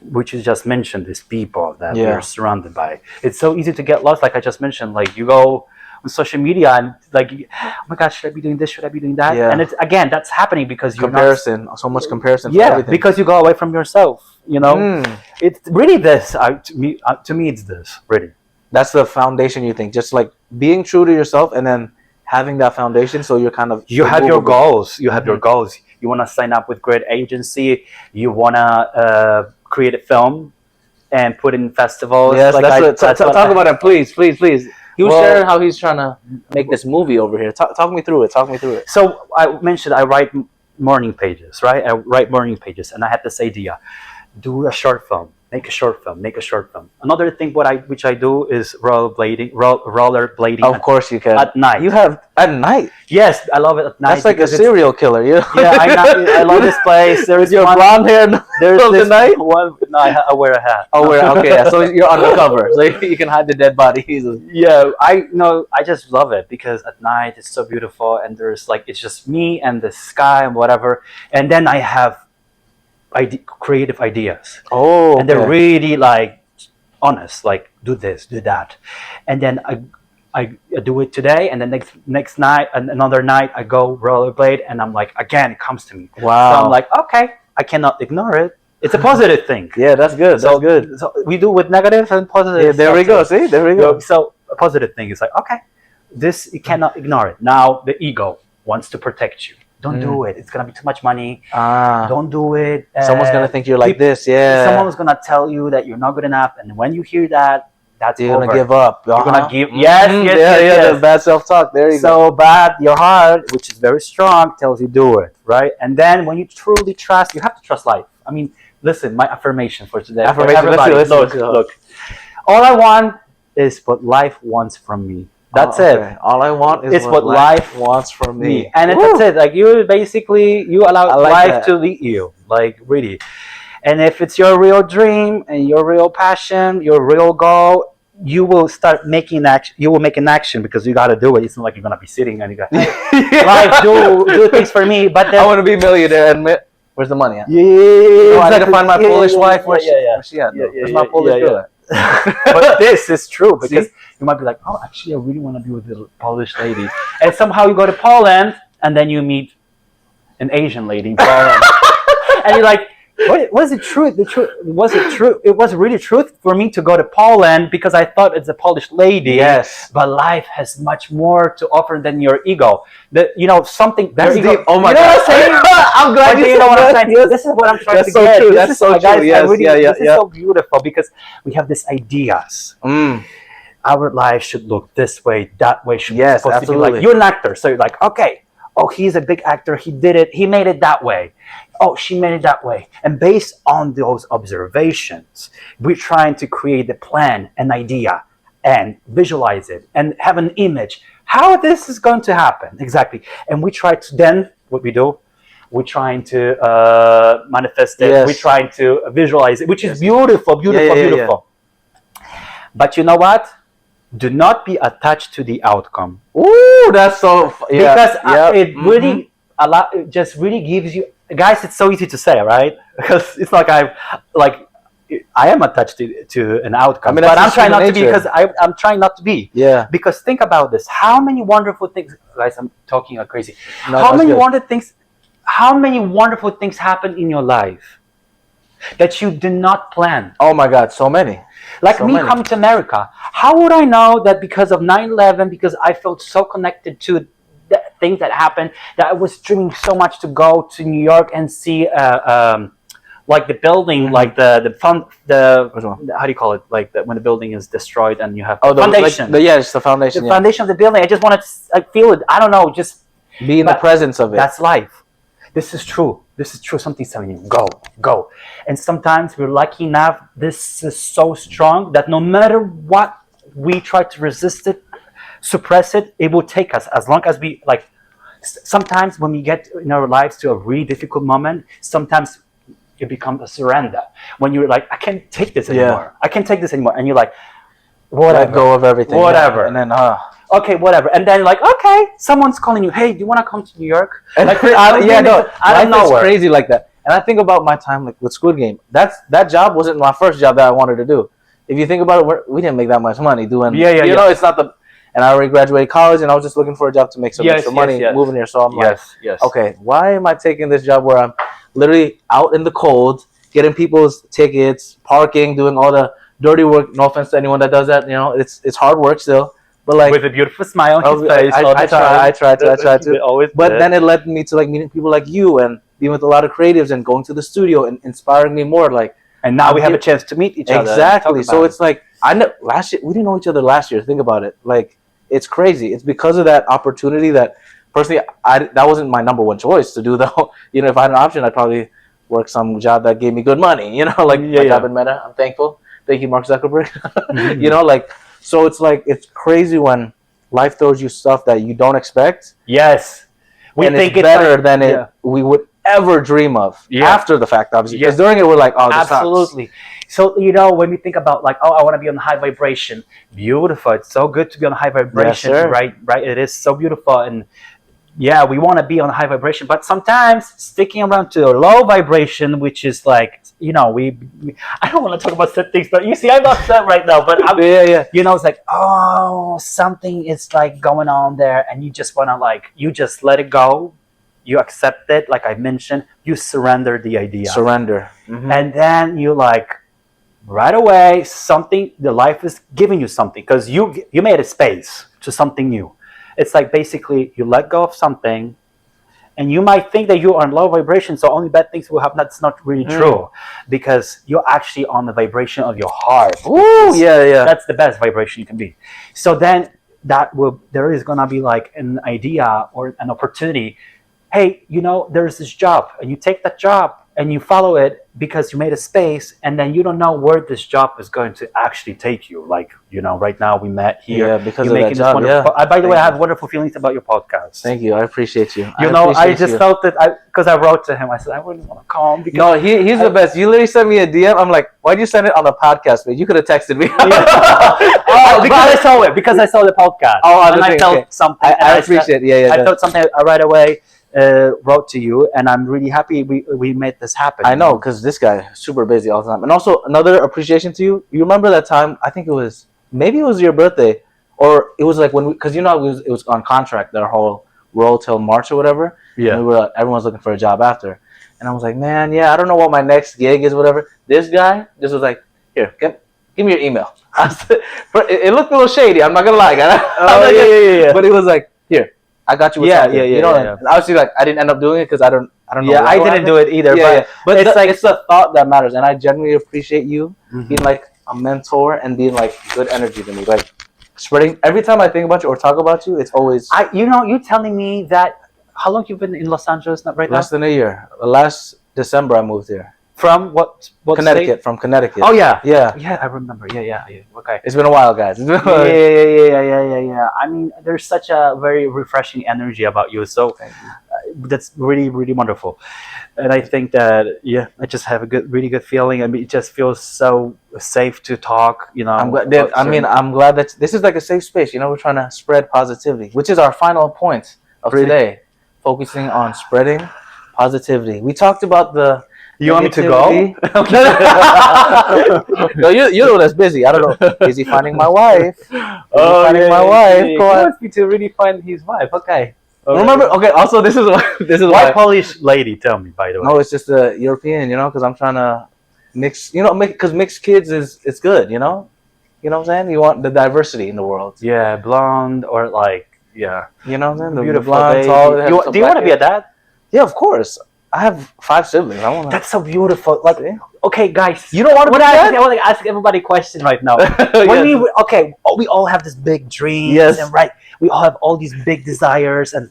Speaker 2: which you just mentioned, these people that we're surrounded by. It's so easy to get lost, like I just mentioned. Like, you go on social media and like, oh my God, should I be doing this? Should I be doing that?
Speaker 1: Yeah.
Speaker 2: And it's, again, that's happening because you're
Speaker 1: so much comparison.
Speaker 2: Yeah,
Speaker 1: for everything.
Speaker 2: because you go away from yourself. It's really this. To me, it's this. Really,
Speaker 1: that's the foundation. You think, just like being true to yourself, and then having that foundation, so you're kind of,
Speaker 2: you have your goals. You have your goals. You want to sign up with great agency. You want to create a film and put in festivals.
Speaker 1: Yes, like talk about it, please. He was sharing how he's trying to make this movie over here. Talk me through it.
Speaker 2: So I mentioned I write morning pages, right? I write morning pages, and I had this idea: do a short film, make a short film. Another thing, which I do is rollerblading.
Speaker 1: Of course you can.
Speaker 2: At night.
Speaker 1: You have at night.
Speaker 2: Yes, I love it at night.
Speaker 1: That's like a serial killer.
Speaker 2: Yeah, I love this place. There's
Speaker 1: your blonde hair.
Speaker 2: There's this night. No, I wear a hat.
Speaker 1: Oh, okay. Yeah. So you're undercover, so you can hide the dead body easily.
Speaker 2: Yeah, I just love it because at night it's so beautiful, and there's like, it's just me and the sky and whatever, and then I have creative ideas.
Speaker 1: Oh, okay.
Speaker 2: And they're really like honest, like, do this, do that, and then I do it today, and then next night, another night, I go rollerblade, and I'm like, again, it comes to me.
Speaker 1: Wow.
Speaker 2: So I'm like, okay, I cannot ignore it. It's a positive thing.
Speaker 1: Yeah, that's good. That's good.
Speaker 2: So we do with negative and positive.
Speaker 1: Yeah, there we go. See, there we go.
Speaker 2: So a positive thing is like, okay, this, you cannot ignore it. Now the ego wants to protect you. Don't do it. It's gonna be too much money. Don't do it.
Speaker 1: Someone's gonna think you're like this. Yeah.
Speaker 2: Someone's gonna tell you that you're not good enough, and when you hear that, that's
Speaker 1: You're
Speaker 2: over.
Speaker 1: gonna give up.
Speaker 2: You're gonna give. Yes, yes,
Speaker 1: yeah,
Speaker 2: yes, yes.
Speaker 1: the bad self-talk. There you go.
Speaker 2: So bad, your heart, which is very strong, tells you do it, right? And then when you truly trust, you have to trust life. I mean, listen, my affirmation for today.
Speaker 1: Affirmation.
Speaker 2: For everybody,
Speaker 1: Let's see.
Speaker 2: look. All I want is what life wants from me. That's it.
Speaker 1: All I want is
Speaker 2: what life
Speaker 1: wants from me.
Speaker 2: And that's it. Like you basically, you allow life to lead you. Like really. And if it's your real dream and your real passion, your real goal, you will start making action. You will make an action because you got to do it. It's not like you're gonna be sitting and you go, hey, life, do things for me. But then,
Speaker 1: I want to be a millionaire. And where's the money at?
Speaker 2: Yeah,
Speaker 1: I need to find my Polish wife. Where's she at? Where's my Polish girl at?
Speaker 2: But this is true because you might be like, oh, actually, I really want to be with a Polish lady, and somehow you go to Poland and then you meet an Asian lady in Poland, and you're like, was it true? Was it true? It was really truth for me to go to Poland because I thought it's a Polish lady.
Speaker 1: Yes,
Speaker 2: but life has much more to offer than your ego. Something
Speaker 1: that's
Speaker 2: deep.
Speaker 1: Oh my God!
Speaker 2: What I'm saying?
Speaker 1: I'm glad
Speaker 2: you know what I'm saying. Yes. This is what I'm trying to get.
Speaker 1: True. That's so true. Yes,
Speaker 2: this is so beautiful because we have these ideas. Our life should look this way, that way. Should supposed to be like you're an actor, so you're like, okay, oh, he's a big actor. He did it. He made it that way. Oh, she made it that way. And based on those observations, we're trying to create a plan, an idea, and visualize it, and have an image. How this is going to happen exactly? And we try to then what we do. We're trying to manifest it. Yes. We're trying to visualize it, which is beautiful, beautiful. But you know what? Do not be attached to the outcome.
Speaker 1: Ooh, that's so
Speaker 2: because it really just really gives you guys. It's so easy to say, right? Because it's like I am attached to an outcome, but I'm trying not to be because I'm trying not to be.
Speaker 1: Yeah.
Speaker 2: Because think about this: how many wonderful things, guys? I'm talking like crazy.
Speaker 1: No,
Speaker 2: How many wonderful things happen in your life that you did not plan?
Speaker 1: Oh my God, so many.
Speaker 2: Like so me coming to America. How would I know that because of 9/11, because I felt so connected to the things that happened, that I was dreaming so much to go to New York and see like the building, like the how do you call it? Like when the building is destroyed and you have the foundation.
Speaker 1: It's the foundation.
Speaker 2: The foundation of the building. I just wanted to feel it. I don't know, just
Speaker 1: be in the presence of it.
Speaker 2: That's life. This is true. This is true. Something's telling you, go. And sometimes we're lucky enough, this is so strong that no matter what we try to resist it, suppress it, it will take us as long as we like. Sometimes when we get in our lives to a really difficult moment, sometimes it becomes a surrender. When you're like, I can't take this anymore. I can't take this anymore. And you're like, whatever.
Speaker 1: Let go of everything.
Speaker 2: Whatever.
Speaker 1: And then,
Speaker 2: okay, whatever. And then like, okay, someone's calling you. Hey, do you want to come to New York?
Speaker 1: Like, I don't know. It's crazy like that. And I think about my time like with Squid Game. That job wasn't my first job that I wanted to do. If you think about it, we didn't make that much money doing. You know, it's not the. And I already graduated college, and I was just looking for a job to make some extra money moving here. So I'm like, okay, why am I taking this job where I'm literally out in the cold, getting people's tickets, parking, doing all the dirty work? No offense to anyone that does that. You know, it's hard work still. But like
Speaker 2: with a beautiful smile on his face.
Speaker 1: I try to. But then it led me to like meeting people like you and being with a lot of creatives and going to the studio and inspiring me more. Like,
Speaker 2: and now we have a chance to meet each other.
Speaker 1: Exactly. So it's like I know last year we didn't know each other last year. Think about it. Like it's crazy. It's because of that opportunity that personally that wasn't my number one choice to do though. You know, if I had an option, I'd probably work some job that gave me good money. You know, like my job in Meta. I'm thankful. Thank you, Mark Zuckerberg. You know, like. So it's like it's crazy when life throws you stuff that you don't expect.
Speaker 2: Yes,
Speaker 1: we think it's better than we would ever dream of after the fact, obviously. Because during it, we're like, oh, this
Speaker 2: absolutely. Sucks. So you know, when we think about like, oh, I want to be on high vibration. Beautiful. It's so good to be on high vibration, right? Right. It is so beautiful, and yeah, we want to be on high vibration, but sometimes sticking around to a low vibration, which is like, you know, I don't want to talk about certain things, but you see, I'm upset right now, but I'm, you know, it's like, oh, something is like going on there, and you just want to like, you just let it go, you accept it, like I mentioned, you surrender the idea. And then you like, right away, the life is giving you something, because you made a space to something new. It's like basically you let go of something And you might think that you are on low vibration, so only bad things will happen. That's not really true, because you're actually on the vibration of your heart.
Speaker 1: Ooh, yeah.
Speaker 2: That's the best vibration you can be. So then there is gonna be like an idea or an opportunity. Hey, there's this job, and you take that job and you follow it because you made a space, and then you don't know where this job is going to actually take you. Like, right now we met here.
Speaker 1: Yeah, because of that job.
Speaker 2: By the way, I have wonderful feelings about your podcast.
Speaker 1: Thank you. I appreciate you.
Speaker 2: I just felt that because I wrote to him. I said I wouldn't want to call him.
Speaker 1: No, he's the best. You literally sent me a DM. I'm like, why'd you send it on the podcast page? You could have texted me.
Speaker 2: Because I saw the podcast. And I felt something.
Speaker 1: I appreciate it.
Speaker 2: I felt something right away. Wrote to you, and I'm really happy we made this happen.
Speaker 1: I know, because this guy is super busy all the time. And also, another appreciation to you. You remember that time? I think it was your birthday, or it was like because it was on contract, their whole roll till March or whatever.
Speaker 2: Yeah.
Speaker 1: And everyone's looking for a job after, and I was like, man, I don't know what my next gig is, whatever. This guy just was like, here, give me your email. It looked a little shady. I'm not gonna lie, guy.
Speaker 2: Yeah.
Speaker 1: But it was like, here. I got you with something.
Speaker 2: Yeah.
Speaker 1: And obviously, like, I didn't end up doing it because I don't know.
Speaker 2: Yeah, I didn't do it either.
Speaker 1: But it's the thought that matters, and I genuinely appreciate you being like a mentor and being like good energy to me. Like spreading every time I think about you or talk about you, it's always.
Speaker 2: You're telling me that. How long you've been in Los Angeles right now?
Speaker 1: Less than a year. Last December, I moved here.
Speaker 2: From what
Speaker 1: Connecticut.
Speaker 2: State?
Speaker 1: From Connecticut.
Speaker 2: Oh yeah.
Speaker 1: Yeah,
Speaker 2: I remember. Yeah. Okay.
Speaker 1: It's been a while, guys.
Speaker 2: Yeah. I mean, there's such a very refreshing energy about you. So that's really, really wonderful. And I think that I just have a really good feeling. I mean, it just feels so safe to talk.
Speaker 1: I'm glad that this is like a safe space. We're trying to spread positivity, which is our final point of today, focusing on spreading positivity. We talked about the.
Speaker 2: You want me to go?
Speaker 1: No, you're the one that's busy. I don't know. Is he finding my wife? My wife.
Speaker 2: He wants me to really find his wife. Okay.
Speaker 1: Remember? Okay. Also, this is
Speaker 2: why Polish lady. Tell me, by the way.
Speaker 1: No, it's just a European. Because I'm trying to mix. Because mixed kids it's good. You know what I'm saying? You want the diversity in the world.
Speaker 2: Yeah, blonde or like
Speaker 1: You know what I'm saying? The
Speaker 2: beautiful
Speaker 1: blonde,
Speaker 2: tall. Do you want to be a dad?
Speaker 1: Yeah, of course. I have 5 siblings.
Speaker 2: That's so beautiful. Like, okay, guys,
Speaker 1: you don't want to be dad?
Speaker 2: I want to ask everybody a question right now. We all have this big dreams, and right, we all have all these big desires, and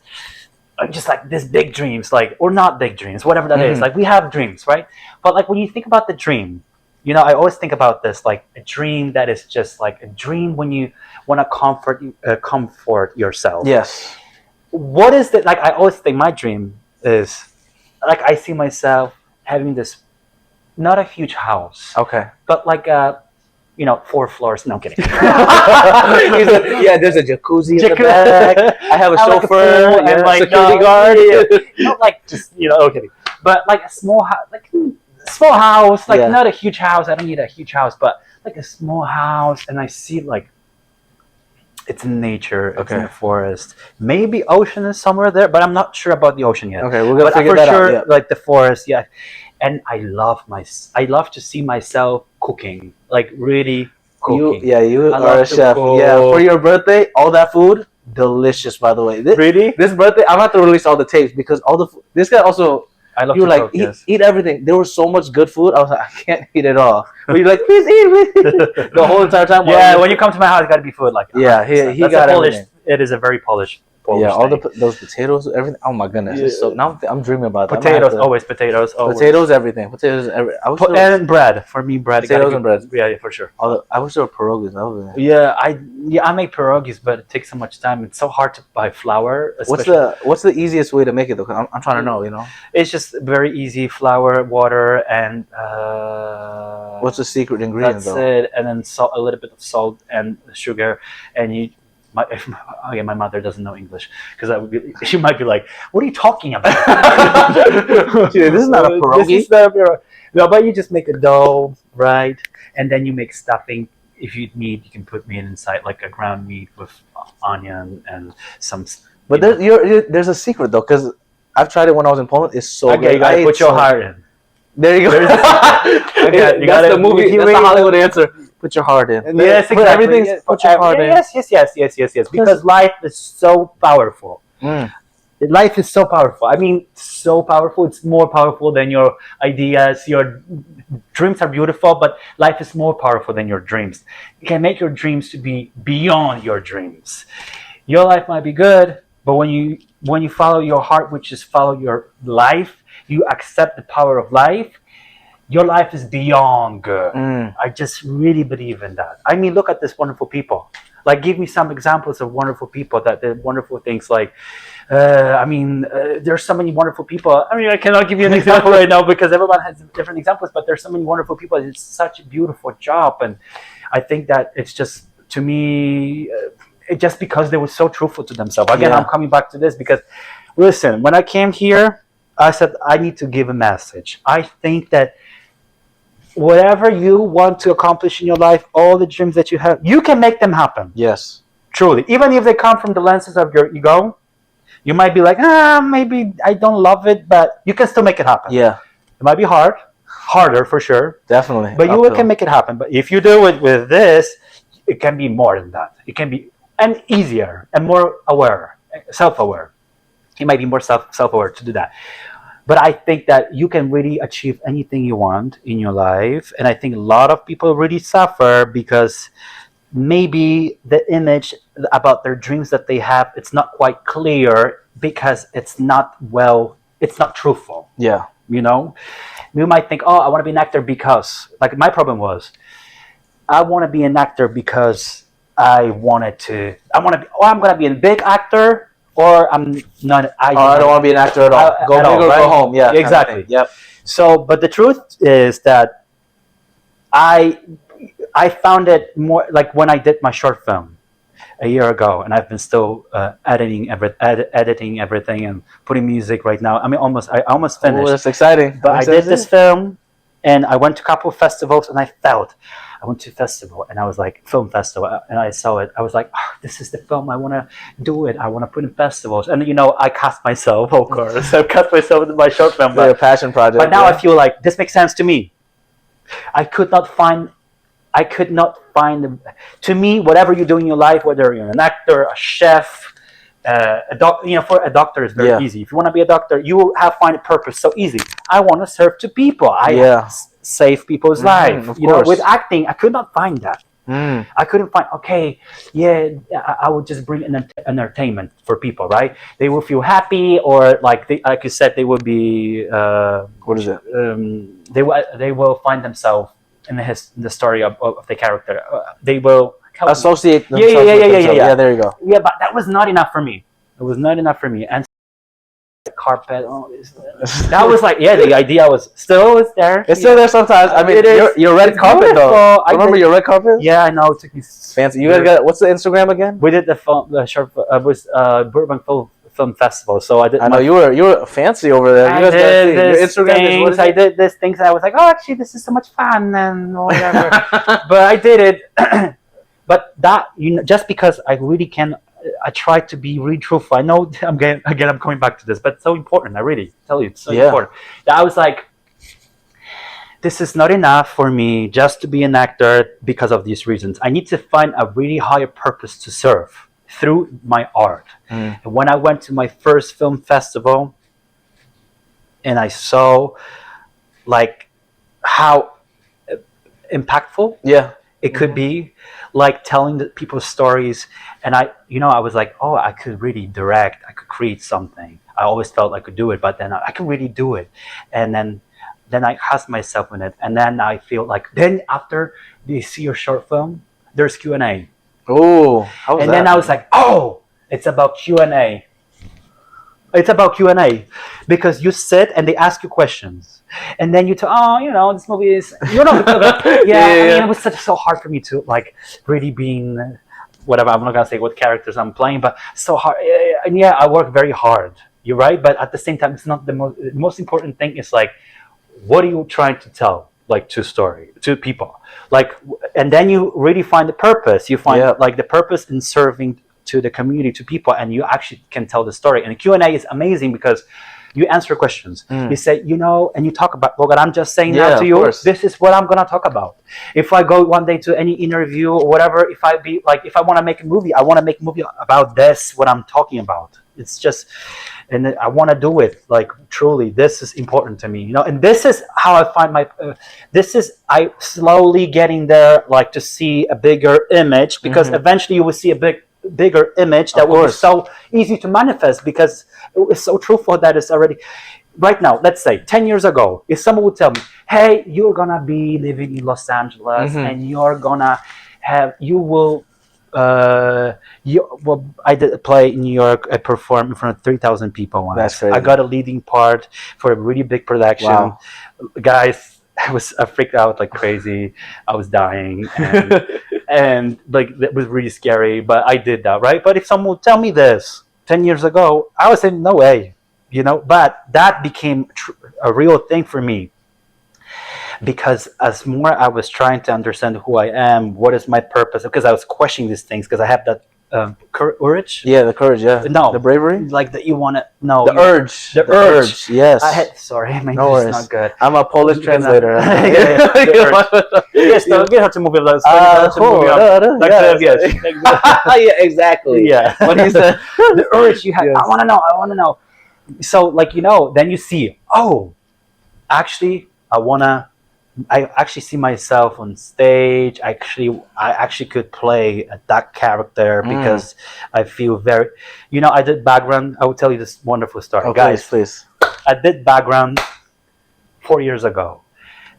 Speaker 2: just like these big dreams, like or not big dreams, whatever that is. Like we have dreams, right? But like when you think about the dream, I always think about this like a dream that is just like a dream when you want to comfort yourself.
Speaker 1: Yes.
Speaker 2: What is that? Like I always think my dream is. Like I see myself having this, not a huge house, but like 4 floors. No, I'm kidding.
Speaker 1: There's a jacuzzi in the back. I have a chauffeur and like security guard.
Speaker 2: Like just okay, but like a small house, like not a huge house. I don't need a huge house, but like a small house, and I see like. It's in nature. It's in the forest. Maybe ocean is somewhere there, but I'm not sure about the ocean yet.
Speaker 1: Okay, we're gonna figure that out. Yeah.
Speaker 2: Like the forest, And I love to see myself cooking, like really cooking.
Speaker 1: You are a chef. Yeah, for your birthday, all that food, delicious. By the way, this birthday, I'm gonna have to release all the tapes because all the this guy also.
Speaker 2: I love
Speaker 1: you were like,
Speaker 2: cook,
Speaker 1: eat everything. There was so much good food. I was like, I can't eat it all. But you're like, please eat the whole entire time.
Speaker 2: Yeah, when you come to my house, it's got to be food like.
Speaker 1: He got everything.
Speaker 2: It is a very Polish.
Speaker 1: All those potatoes, everything. Oh my goodness! So now I'm dreaming about that.
Speaker 2: Potatoes, always.
Speaker 1: Potatoes, everything. Potatoes,
Speaker 2: and bread. For me, bread.
Speaker 1: Potatoes and bread.
Speaker 2: Yeah, for sure.
Speaker 1: I wish there were pierogies.
Speaker 2: I make pierogies, but it takes so much time. It's so hard to buy flour.
Speaker 1: What's the easiest way to make it though? I'm trying to know.
Speaker 2: It's just very easy: flour, water, and.
Speaker 1: What's the secret ingredient though?
Speaker 2: That's it, and then salt, a little bit of salt and sugar, and you. My mother doesn't know English because she might be like, "What are you talking about?"
Speaker 1: This is not a pierogi.
Speaker 2: No, but you just make a dough, right? And then you make stuffing. If you need, you can put meat inside, like a ground meat with onion and some.
Speaker 1: But there's a secret though, because I've tried it when I was in Poland. It's so good.
Speaker 2: You gotta put your heart in.
Speaker 1: There you go. That's the movie. That's the Hollywood answer. Put your heart in.
Speaker 2: Yes, exactly.
Speaker 1: Put your heart in.
Speaker 2: Yes. Because life is so powerful. life is so powerful. I mean, so powerful. It's more powerful than your ideas. Your dreams are beautiful, but life is more powerful than your dreams. You can make your dreams to be beyond your dreams. Your life might be good, but when you follow your heart, which is follow your life, you accept the power of life. Your life is beyond good. I just really believe in that. I mean, look at this wonderful people. Like, give me some examples of wonderful people that did wonderful things. Like, there's so many wonderful people. I mean, I cannot give you an example right now because everyone has different examples, but there's so many wonderful people. It's such a beautiful job. And I think that it's just, to me, just because they were so truthful to themselves. Again, I'm coming back to this because, listen, when I came here, I said, I need to give a message. I think that whatever you want to accomplish in your life, all the dreams that you have, you can make them happen.
Speaker 1: Yes.
Speaker 2: Truly. Even if they come from the lenses of your ego, you might be like, maybe I don't love it, but you can still make it happen.
Speaker 1: Yeah.
Speaker 2: It might be harder for sure.
Speaker 1: Definitely.
Speaker 2: But you can make it happen. But if you do it with this, it can be more than that. It can be and easier and more aware, self-aware. You might be more self-aware to do that. But I think that you can really achieve anything you want in your life. And I think a lot of people really suffer because maybe the image about their dreams that they have, it's not quite clear because it's not truthful.
Speaker 1: Yeah.
Speaker 2: You know, you might think, I want to be an actor because, like my problem was, I want to be an actor because I'm going to be a big actor. Or I'm not. I
Speaker 1: don't want to be an actor at all. Go big or go home. Yeah,
Speaker 2: exactly.
Speaker 1: Yep.
Speaker 2: So, but the truth is that I found it more like when I did my short film a year ago, and I've been still editing everything and putting music right now. I mean, I almost finished.
Speaker 1: Oh, that's exciting.
Speaker 2: But I did this film, and I went to a couple of festivals, and I went to a festival and I was like, film festival, and I saw it. I was like, this is the film. I want to do it. I want to put in festivals. And, I cast myself, of course. I cast myself in my short film.
Speaker 1: But a passion project.
Speaker 2: But now I feel like this makes sense to me. I could not find, to me, whatever you do in your life, whether you're an actor, a chef, for a doctor is very easy. If you want to be a doctor, you will find a purpose so easy. I want to serve to people. Save people's life. With acting, I could not find that. I couldn't find. I would just bring entertainment for people, right? They will feel happy, or like you said, they will be.
Speaker 1: What is it?
Speaker 2: They will find themselves in the story of the character. They will
Speaker 1: associate themselves with themselves. Yeah, there you go.
Speaker 2: Yeah, but that was not enough for me. It was not enough for me. And carpet. That was like, the idea was there.
Speaker 1: It's still there sometimes. I mean, your red carpet though. Remember your red carpet?
Speaker 2: Yeah, I know. It took me
Speaker 1: fancy. You guys got what's the Instagram again?
Speaker 2: We did the short was Bourbon Film Festival. So I did.
Speaker 1: I know you were fancy over there. You guys
Speaker 2: did
Speaker 1: your Instagram is
Speaker 2: I did these things, and I was like, actually, this is so much fun and whatever. But I did it. But that just because I really can. I try to be really truthful. I know I'm coming back to this, but it's so important. I really tell you, it's so important. That I was like, this is not enough for me just to be an actor because of these reasons. I need to find a really higher purpose to serve through my art. And when I went to my first film festival, and I saw like how impactful it could be, like telling the people's stories. And I was like, I could really direct, I could create something. I always felt I could do it, but then I could really do it. And then I cast myself in it. And then I feel like, then after they see your short film, there's Q&A.
Speaker 1: Oh, how was that?
Speaker 2: And then I was like, it's about Q&A. It's about Q&A because you sit and they ask you questions, and then you tell, this movie is, I mean, it was so hard for me to like really being whatever. I'm not gonna say what characters I'm playing, but so hard. And I work very hard. You're right, but at the same time, it's not the most important thing. Is like, what are you trying to tell, like, to people, like, and then you really find the purpose. You find like the purpose in serving to the community, to people, and you actually can tell the story. And the Q&A is amazing because you answer questions. You say, and you talk about what I'm just saying now to you. This is what I'm gonna talk about. If I go one day to any interview or whatever, if I want to make a movie, I want to make a movie about this, what I'm talking about. it's just, and I want to do it. Like truly, this is important to me, you know. And this is how I find my. I slowly getting there, like to see a bigger image, because eventually you will see a bigger image that will be so easy to manifest, because it's so truthful that it's already. Right now, let's say 10 years ago, if someone would tell me, hey, you're gonna be living in Los Angeles and you're gonna I did a play in New York. I performed in front of 3,000 people once.
Speaker 1: That's crazy.
Speaker 2: I got a leading part for a really big production. Wow. Guys, I freaked out like crazy. I was dying, and like it was really scary. But I did that, right? But if someone would tell me this 10 years ago, I would say no way, you know. But that became a real thing for me, because as more I was trying to understand who I am, what is my purpose, because I was questioning these things, because I have that courage.
Speaker 1: Yeah, the courage. Yeah.
Speaker 2: No,
Speaker 1: the bravery.
Speaker 2: Like that you want to. No,
Speaker 1: the urge. The urge. Yes.
Speaker 2: Sorry, my
Speaker 1: no
Speaker 2: English is not good.
Speaker 1: I'm a Polish translator.
Speaker 2: Yes, no, you have to move it.
Speaker 1: Yeah, exactly.
Speaker 2: Yeah.
Speaker 1: When he said
Speaker 2: the urge you have, I want to know. So, like, you know, then you see, oh, actually, I actually see myself on stage. I actually could play that character, because I feel very, you know, I did background. I will tell you this wonderful story.
Speaker 1: Oh,
Speaker 2: guys,
Speaker 1: please.
Speaker 2: I did background 4 years ago.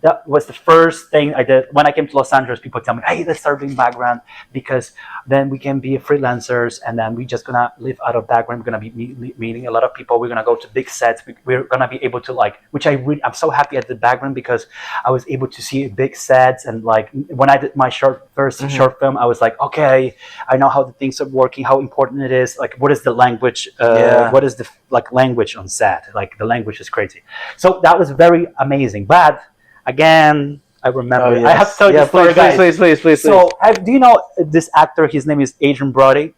Speaker 2: That was the first thing I did. When I came to Los Angeles, people tell me, hey, let's start doing background, because then we can be freelancers, and then we're just going to live out of background. We're going to be meeting a lot of people. We're going to go to big sets. We're going to be able to, like, which I'm so happy I did background, because I was able to see big sets. And like when I did my first short film, I was like, okay, I know how the things are working, how important it is. Like, what is the language? What is the language on set? Like, the language is crazy. So that was very amazing. But again, I remember. Oh, yes. I have to tell you story, guys. Please. So, do you know this actor? His name is Adrian Brody.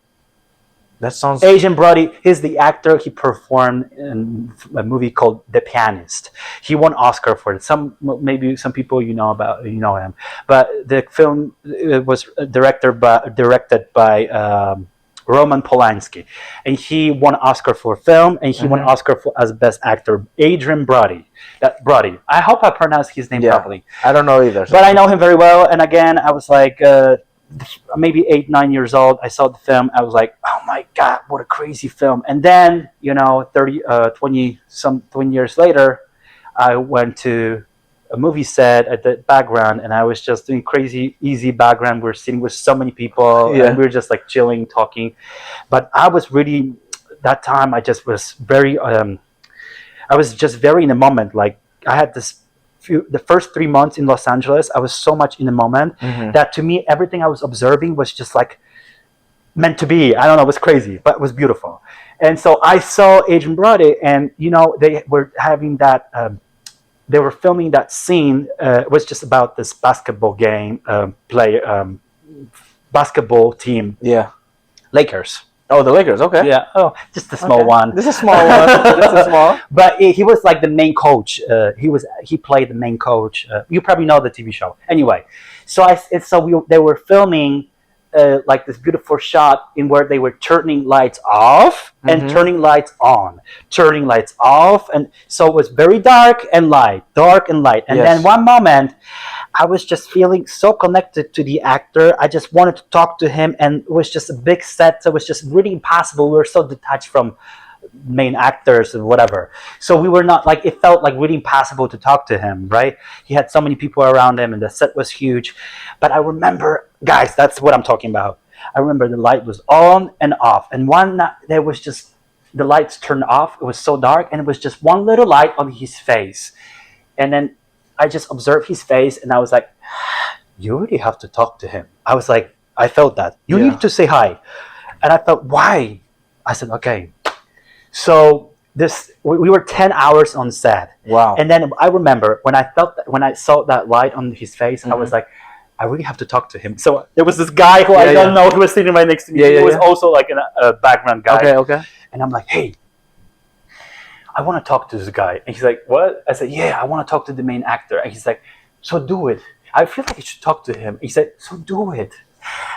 Speaker 1: That sounds.
Speaker 2: Adrian Brody. He's the actor. He performed in a movie called The Pianist. He won Oscar for it. Maybe some people you know him. But the film was directed by Roman Polanski, and he won Oscar for film, and he won Oscar as best actor. Adrian Brody. Brody. I hope I pronounced his name properly.
Speaker 1: I don't know either.
Speaker 2: But I know him very well. And again, I was like maybe 8-9 years old. I saw the film. I was like, oh my God, what a crazy film. And then, you know, 20 years later, I went to a movie set at the background, and I was just doing crazy, easy background. We're sitting with so many people, and we were just like chilling, talking. But I was really, that time, I just was very, I was just very in the moment. Like, I had the first 3 months in Los Angeles, I was so much in the moment that to me, everything I was observing was just like meant to be. I don't know, it was crazy, but it was beautiful. And so I saw Adrian Brody, and, you know, they were having that, they were filming that scene. It was just about this basketball game, basketball team.
Speaker 1: Yeah.
Speaker 2: Lakers.
Speaker 1: Oh, the Lakers. Okay.
Speaker 2: Yeah. Oh, just a small one.
Speaker 1: This is a small one. This is small.
Speaker 2: But he was like the main coach. He played the main coach. You probably know the TV show. Anyway, they were filming like this beautiful shot in where they were turning lights off and turning lights on, turning lights off, and so it was very dark and light. And then one moment, I was just feeling so connected to the actor. I just wanted to talk to him, and it was just a big set, so it was just really impossible. We were so detached from main actors and whatever. So we were not, like, it felt like really impossible to talk to him, right? He had so many people around him, and the set was huge. But I remember, guys, that's what I'm talking about. I remember the light was on and off, and one night there was just, the lights turned off. It was so dark, and it was just one little light on his face. And then I just observed his face, and I was like, you really have to talk to him. I was like, I felt that. You need to say hi. And I felt, why? I said, okay. So we were 10 hours on set.
Speaker 1: Wow.
Speaker 2: And then I remember when I saw that light on his face, I was like, I really have to talk to him. So there was this guy who I don't know, who was sitting right next to me. He was also like a background guy.
Speaker 1: Okay.
Speaker 2: And I'm like, hey, I want to talk to this guy. And he's like, what? I said, yeah, I want to talk to the main actor. And he's like, so do it. I feel like you should talk to him. He said, so do it.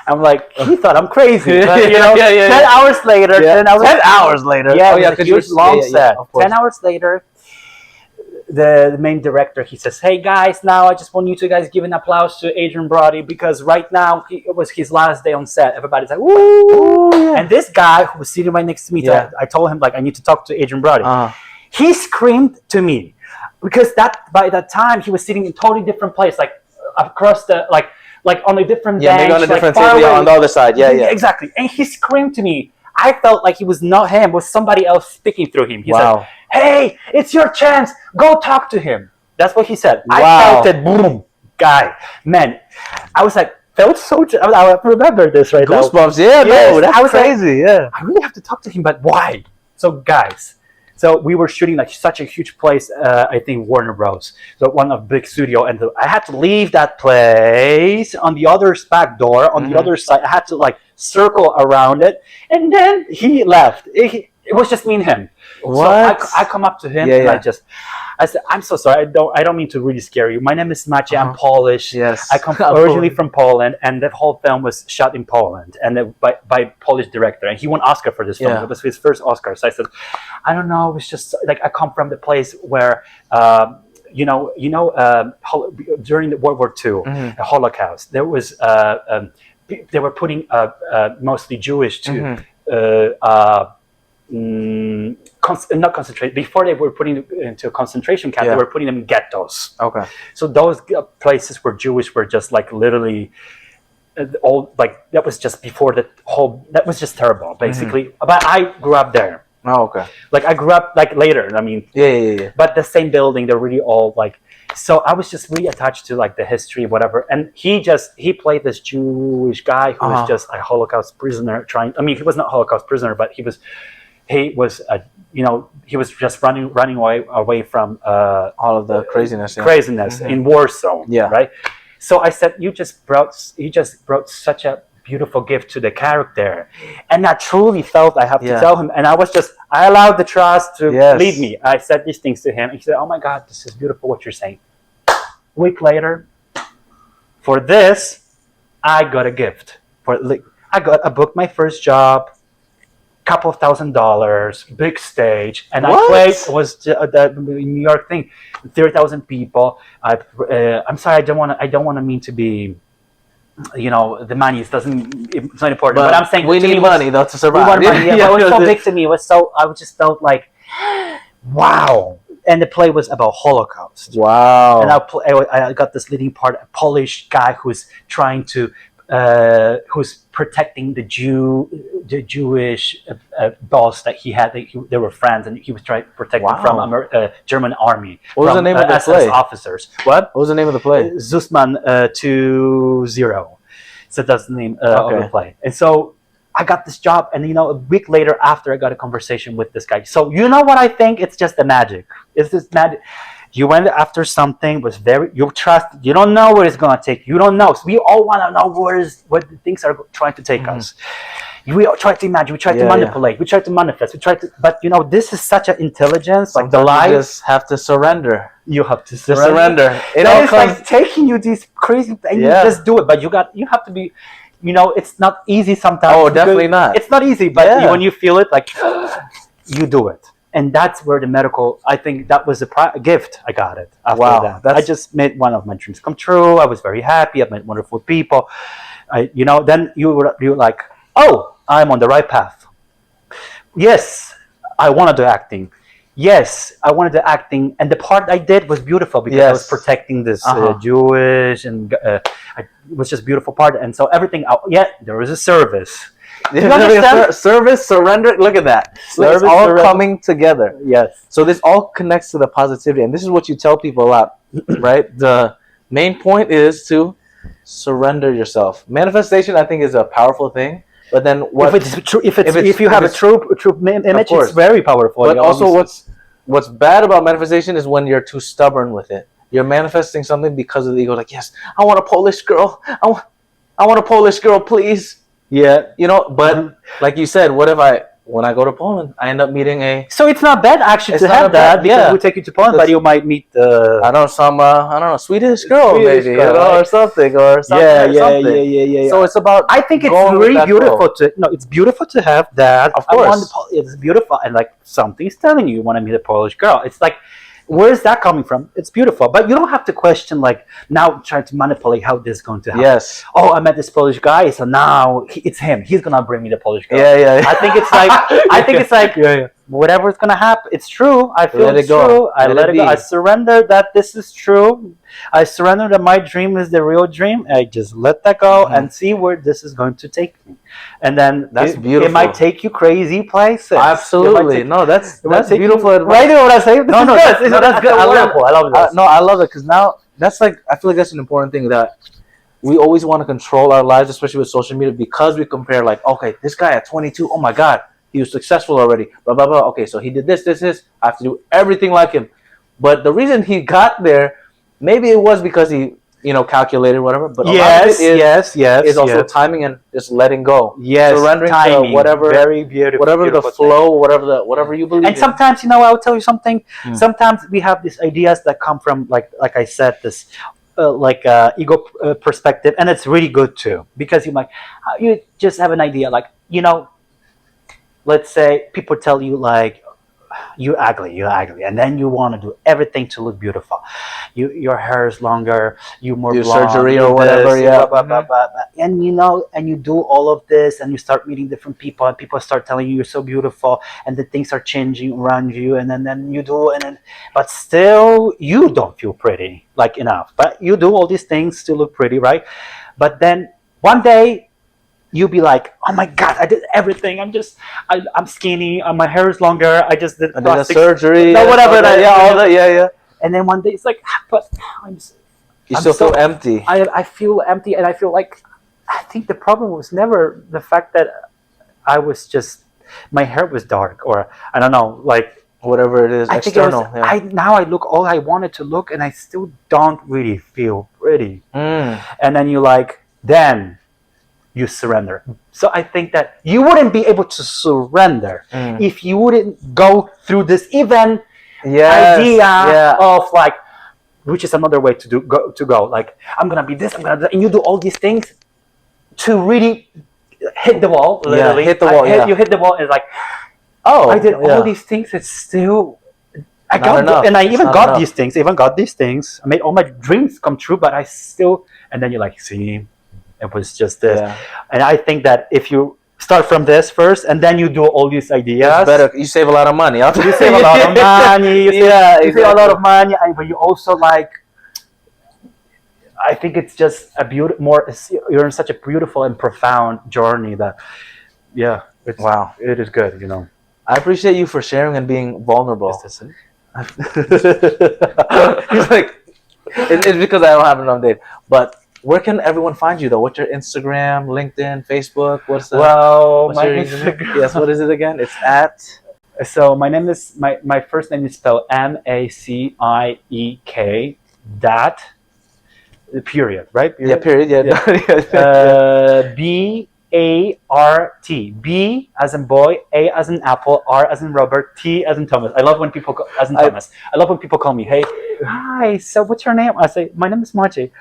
Speaker 2: I'm like, he thought I'm crazy. But, 10 hours later, 10 hours later. Yeah, it was a huge long set. 10 hours later, the main director, he says, hey guys, now I just want you to guys give an applause to Adrian Brody, because right now it was his last day on set. Everybody's like, woo! And this guy who was sitting right next to me, I told him, like, I need to talk to Adrian Brody. He screamed to me, because by that time he was sitting in a totally different place, like across the like on a different bench,
Speaker 1: maybe on a different
Speaker 2: table,
Speaker 1: on the other side.
Speaker 2: Exactly. And he screamed to me. I felt like he was not him, it was somebody else speaking through him. He said, hey, it's your chance, go talk to him. That's what he said. I felt it. Boom, guy, man. I was like, felt so. I remember this right now.
Speaker 1: Goosebumps. Yeah, no, that's crazy.
Speaker 2: Like, I really have to talk to him, but why? So guys. So we were shooting like such a huge place, I think Warner Bros. So one of big studio, and I had to leave that place on the other back door, on the other side. I had to like circle around it, and then he left. It was just me and him.
Speaker 1: What?
Speaker 2: So I come up to him and I said, I'm so sorry. I don't mean to really scare you. My name is Maciej. I'm Polish.
Speaker 1: Yes.
Speaker 2: I come originally from Poland, and the whole film was shot in Poland, and by Polish director, and he won Oscar for this film. It was his first Oscar. So I said, I don't know. It was just like I come from the place where. During the World War II, the Holocaust, there was they were putting mostly Jewish to not concentrate. Before they were putting into a concentration camp, they were putting them in ghettos.
Speaker 1: Okay.
Speaker 2: So those places where Jewish were just like literally all like that was just before the whole. That was just terrible, basically. But I grew up there.
Speaker 1: Oh, okay.
Speaker 2: Like I grew up like later. I mean,
Speaker 1: yeah.
Speaker 2: But the same building, they're really all like. So I was just really attached to like the history, whatever. And he played this Jewish guy who was just a Holocaust prisoner. I mean, he was not a Holocaust prisoner, but he was just running away from
Speaker 1: all of the craziness
Speaker 2: in Warsaw.
Speaker 1: Yeah.
Speaker 2: Right. So I said, you just brought such a beautiful gift to the character, and I truly felt I have to tell him, and I allowed the trust to lead me. I said these things to him, and he said, oh my God, this is beautiful what you're saying. A week later, for this, I got a gift. I booked my first job, couple of $1,000, big stage, and I played the New York thing, 30,000 people. I'm sorry, I don't want to mean to be. The money it's not important. But I'm saying
Speaker 1: we need money though to survive.
Speaker 2: We want money, but it was so big to me. I just felt like, wow. And the play was about Holocaust.
Speaker 1: Wow.
Speaker 2: And I got this leading part, a Polish guy who's trying to, who's protecting the Jewish boss that he had. They were friends, and he was trying to protect them from German army.
Speaker 1: What was the name of the play?
Speaker 2: Officers. What
Speaker 1: was the name of the play?
Speaker 2: Zussman 2-0. So that's the name of the play. And so I got this job, and a week later, after I got a conversation with this guy. So what I think? It's just the magic. It's just magic. You went after something you trust. You don't know where it's gonna take. You don't know. So we all want to know what the things are trying to take us. We all try to imagine. We try to manipulate. We try to manifest. But this is such an intelligence. Like the life.
Speaker 1: You just have to surrender.
Speaker 2: You have to surrender.
Speaker 1: It all comes
Speaker 2: like taking you these crazy, and you just do it. But you have to be. It's not easy sometimes.
Speaker 1: Oh, definitely not.
Speaker 2: It's not easy, but when you feel it, like you do it. And that's where the medical, I think that was a gift. I got it after that. I just made one of my dreams come true. I was very happy. I met wonderful people. Then you were like, oh, I'm on the right path. Yes, I want to do acting. Yes, I wanted the acting. And the part I did was beautiful because I was protecting this Jewish, and it was just a beautiful part. And so everything, there was a service.
Speaker 1: You understand? Service, surrender. Look at that. It's all coming together.
Speaker 2: Yes.
Speaker 1: So this all connects to the positivity, and this is what you tell people a lot, right? The main point is to surrender yourself. Manifestation, I think, is a powerful thing. But then,
Speaker 2: if you have a true image, it's very powerful.
Speaker 1: But also, what's bad about manifestation is when you're too stubborn with it. You're manifesting something because of the ego. Like, yes, I want a Polish girl. I want a Polish girl, please.
Speaker 2: Yeah,
Speaker 1: but like you said, what if when I go to Poland, I end up meeting
Speaker 2: So it's not bad actually
Speaker 1: It's
Speaker 2: to
Speaker 1: not
Speaker 2: have
Speaker 1: a bad-
Speaker 2: that because
Speaker 1: yeah.
Speaker 2: we take you to Poland, but you might meet the
Speaker 1: Swedish girl
Speaker 2: Swedish
Speaker 1: maybe,
Speaker 2: girl, right?
Speaker 1: or something,
Speaker 2: yeah.
Speaker 1: So it's about.
Speaker 2: I think it's
Speaker 1: going with
Speaker 2: really
Speaker 1: that
Speaker 2: beautiful it's beautiful to have that.
Speaker 1: Of
Speaker 2: I want
Speaker 1: course.
Speaker 2: it's beautiful, and like something's telling you want to meet a Polish girl. It's like, where's that coming from? It's beautiful, but you don't have to question like now trying to manipulate how this is going to happen.
Speaker 1: Yes.
Speaker 2: Oh, I met this Polish guy, so now it's him. He's gonna bring me the Polish girl.
Speaker 1: Yeah.
Speaker 2: I think it's like whatever's gonna happen. It's true. I feel
Speaker 1: Let it
Speaker 2: it's
Speaker 1: go.
Speaker 2: true. I
Speaker 1: Let
Speaker 2: let
Speaker 1: it
Speaker 2: it go.
Speaker 1: be.
Speaker 2: I surrender that this is true. I surrender that my dream is the real dream. I just let that go and see where this is going to take me. And then
Speaker 1: That's
Speaker 2: it
Speaker 1: beautiful.
Speaker 2: might take you crazy places.
Speaker 1: Absolutely. That's beautiful advice.
Speaker 2: Right? You know what I say?
Speaker 1: No, that's good. I love it.
Speaker 2: I love this.
Speaker 1: No, I love it because now that's like I feel like that's an important thing that we always want to control our lives, especially with social media, because we compare like, okay, this guy at 22, oh my God, he was successful already. Blah blah blah. Okay, so he did this. I have to do everything like him. But the reason he got there, maybe it was because he, calculated whatever. But a lot of it is also timing and just letting go.
Speaker 2: Yes,
Speaker 1: surrendering
Speaker 2: timing,
Speaker 1: to whatever,
Speaker 2: very beautiful,
Speaker 1: whatever
Speaker 2: beautiful
Speaker 1: the flow, whatever you believe.
Speaker 2: And sometimes, I'll tell you something. Sometimes we have these ideas that come from, like I said, this ego perspective, and it's really good too, because you just have an idea, like, let's say people tell you like, you're ugly, and then you want to do everything to look beautiful. Your hair is longer, you're more blonde,
Speaker 1: surgery or whatever,
Speaker 2: blah, blah, blah. And and you do all of this, and you start meeting different people, and people start telling you you're so beautiful, and the things are changing around you, and then you do, but still you don't feel pretty like enough. But you do all these things to look pretty, right? But then one day you'll be like, oh my God, I did everything. I'm skinny. My hair is longer. I just did plastic
Speaker 1: surgery.
Speaker 2: No, whatever.
Speaker 1: All that. Yeah.
Speaker 2: And then one day it's like, but I'm
Speaker 1: still feel empty.
Speaker 2: I feel empty, and I feel like, I think the problem was never the fact that my hair was dark, or I don't know, like
Speaker 1: whatever it is, external.
Speaker 2: Now I look all I wanted to look, and I still don't really feel pretty. And then then you surrender. So I think that you wouldn't be able to surrender if you wouldn't go through this idea of like, which is another way to go. Like, I'm gonna be this, and you do all these things to really hit the wall. Literally,
Speaker 1: hit the wall.
Speaker 2: You hit the wall, and it's like, I did all these things. It's still. I even got these things. I made all my dreams come true, but I still. And then you're like, see. It was just this, and I think that if you start from this first, and then you do all these ideas,
Speaker 1: it's better. You save a lot of money.
Speaker 2: You save a lot of money. You save a lot of money, but you also like. I think it's just you're in such a beautiful and profound journey that, it is good.
Speaker 1: I appreciate you for sharing and being vulnerable.
Speaker 2: Is this it?
Speaker 1: He's like, it's because I don't have an update, but. Where can everyone find you though? What's your Instagram, LinkedIn, Facebook?
Speaker 2: My Instagram.
Speaker 1: Yes, what is it again? It's at.
Speaker 2: So my name is my first name is spelled Maciek . Period, right?
Speaker 1: Period. Period.
Speaker 2: BART. B as in boy, A as in apple, R as in Robert, T as in Thomas. I love when people Thomas. I love when people call me, hey, hi. So what's your name? I say, my name is Maciej.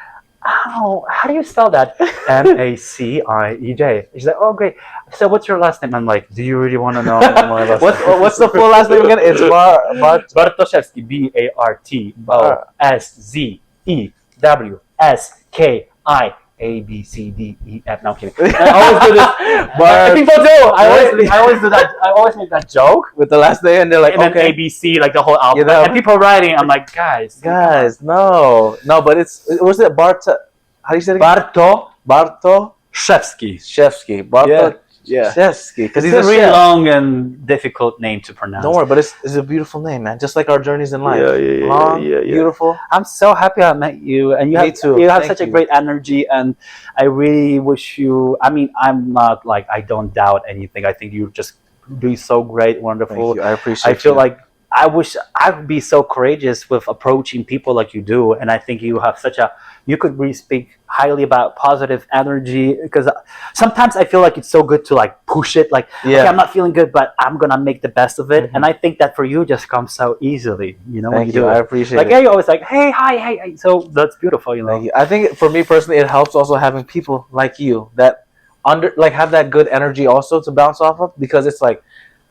Speaker 2: Oh, how do you spell that? Maciej. She's like, oh, great. So what's your last name? I'm like, do you really want to know my last name?
Speaker 1: What's the full last name again? It's
Speaker 2: Bartoszewski. BARTOSZEWSKIABCDEF. No, I'm kidding. I always do this. But people do. I always do that. I always make that joke
Speaker 1: with the last name, and they're like,
Speaker 2: and then ABC, like the whole album. And people writing, I'm like, guys,
Speaker 1: no, but was it Bart? How do you say it again?
Speaker 2: Bartoszewski.
Speaker 1: Shevsky, because
Speaker 2: he's a really long and difficult name to pronounce.
Speaker 1: Don't worry, but it's a beautiful name, man. Just like our journeys in life. Long, beautiful.
Speaker 2: I'm so happy I met you, and you have such a great energy, and I really wish you. I mean, I'm not like I don't doubt anything. I think you're just doing so great, wonderful.
Speaker 1: Thank you. I appreciate.
Speaker 2: I feel like I wish I would be so courageous with approaching people like you do, and I think you have you could really speak highly about positive energy, because sometimes I feel like it's so good to like push it, like okay, I'm not feeling good, but I'm gonna make the best of it, and I think that for you just comes so easily, when you do it.
Speaker 1: I appreciate
Speaker 2: like,
Speaker 1: it.
Speaker 2: yeah, you're always like, hey, hi, so that's beautiful,
Speaker 1: Thank you. I think for me personally, it helps also having people like you that have that good energy also to bounce off of, because it's like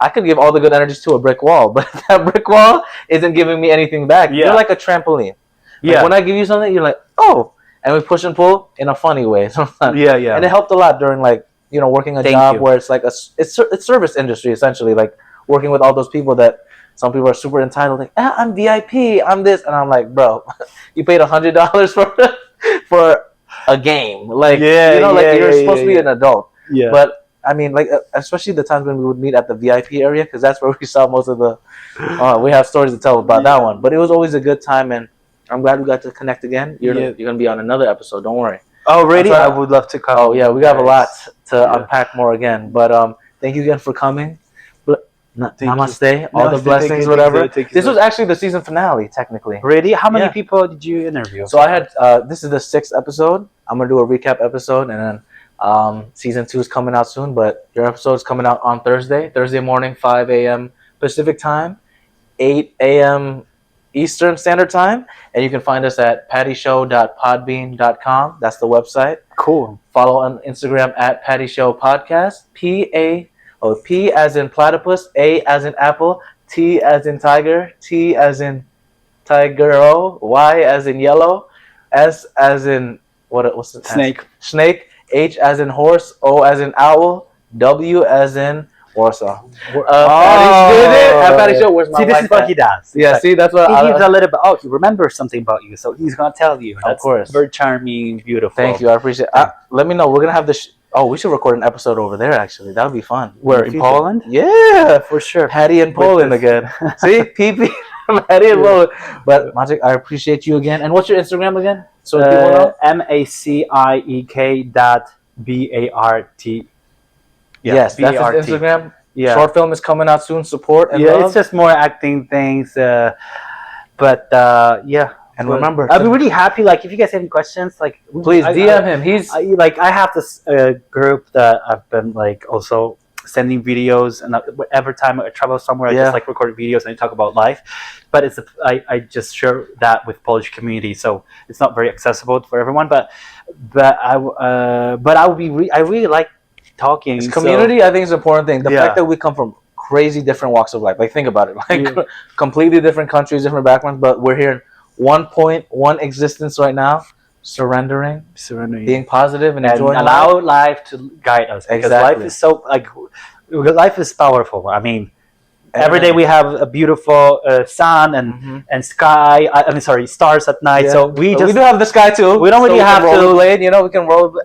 Speaker 1: I could give all the good energies to a brick wall, but that brick wall isn't giving me anything back. You're like a trampoline. Like when I give you something, you're like, oh, and we push and pull in a funny way sometimes.
Speaker 2: Yeah.
Speaker 1: And it helped a lot during like working a job where it's like it's service industry essentially, like working with all those people that some people are super entitled, like I'm VIP, I'm this, and I'm like, bro, you paid $100 for a game, like you're supposed to be an adult. Yeah. But I mean, like especially the times when we would meet at the VIP area, because that's where we saw most of the. We have stories to tell about that one, but it was always a good time, and I'm glad we got to connect again. You're gonna be on another episode. Don't worry.
Speaker 2: Oh, really? I would love to come.
Speaker 1: Oh yeah, we have a lot to unpack more again. But thank you again for coming. Namaste. All the blessings, whatever. This was actually the season finale, technically.
Speaker 2: Really? How many people did you interview?
Speaker 1: So I had. This is the 6th episode. I'm gonna do a recap episode, and then season 2 is coming out soon. But your episode is coming out on Thursday morning, 5 a.m. Pacific time, 8 a.m. Eastern Standard Time, and you can find us at pattyshow.podbean.com. That's the website.
Speaker 2: Cool.
Speaker 1: Follow on Instagram at Patty Show Podcast. P as in platypus, A as in apple, T as in tiger, T as in tiger, Y as in yellow, S as in what's the snake, H as in horse, O as in owl, W as in Warsaw. Patty Show, where's my
Speaker 2: See, this is what he does.
Speaker 1: Yeah, see, that's what
Speaker 2: he gives a little bit. Oh, he remembers something about you, so he's gonna tell you.
Speaker 1: Of course.
Speaker 2: Very charming, beautiful.
Speaker 1: Thank you, I appreciate it. Let me know. We're gonna have this. We should record an episode over there. Actually, that would be fun.
Speaker 2: Where, in Poland?
Speaker 1: Yeah,
Speaker 2: for sure.
Speaker 1: Patty in Poland again. See, PP, Patty in Poland. But Maciej, I appreciate you again. And what's your Instagram again? So people know.
Speaker 2: MACIEK.BART.
Speaker 1: Yes, that's his Instagram. Yeah. Short film is coming out soon. Support and love.
Speaker 2: It's just more acting things. And remember, I'll be really happy. Like, if you guys have any questions, like,
Speaker 1: please DM him. He's
Speaker 2: I have this group that I've been like also sending videos, and every time I travel somewhere, I just like record videos and I talk about life. But I just share that with Polish community, so it's not very accessible for everyone. But I really like talking.
Speaker 1: It's community, I think, is an important thing. The fact that we come from crazy different walks of life. Like, think about it. Like, completely different countries, different backgrounds, but we're here in one point, one existence right now. Surrendering, being positive, and enjoying
Speaker 2: allow life to guide us. Because life is so life is powerful. I mean, every day we have a beautiful sun and sky. Stars at night. So we do have the sky too. We don't really have to rollerblade. We can roll.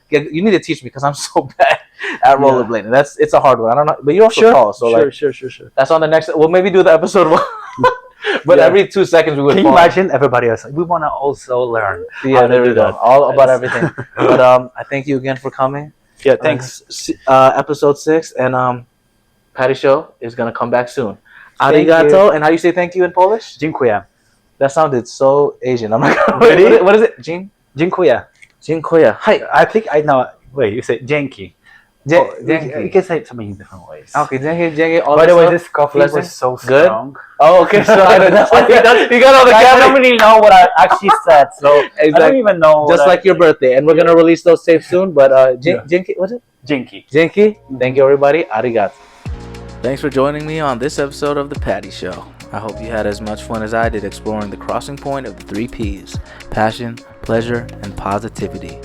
Speaker 2: You need to teach me, because I'm so bad at rollerblading. It's a hard one. I don't know, but you're also tall, so sure. That's on the next. We'll maybe do the episode one. But every 2 seconds we would. Can you imagine? Everybody else, we want to also learn.
Speaker 1: Yeah, there we go. All about everything. But I thank you again for coming.
Speaker 2: Yeah, thanks.
Speaker 1: Episode 6, and Patty Show is gonna come back soon. Arigato, and how you say thank you in Polish?
Speaker 2: Dziękuję.
Speaker 1: That sounded so Asian. I'm like, what is it?
Speaker 2: Dziękuję.
Speaker 1: Dziękuję. Hi.
Speaker 2: I think I know. Wait, you say dzięki. You can say it so many different ways.
Speaker 1: Okay, dzięki.
Speaker 2: By the way, this coffee was so strong.
Speaker 1: Oh, okay. So that's why you got all the
Speaker 2: I don't really know what I actually said, so I don't even know.
Speaker 1: Just like your birthday, and we're gonna release those tapes soon. But dzięki, what's it?
Speaker 2: Dzięki.
Speaker 1: Thank you, everybody. Arigato. Thanks for joining me on this episode of The Patty Show. I hope you had as much fun as I did exploring the crossing point of the 3 Ps: passion, pleasure, and positivity.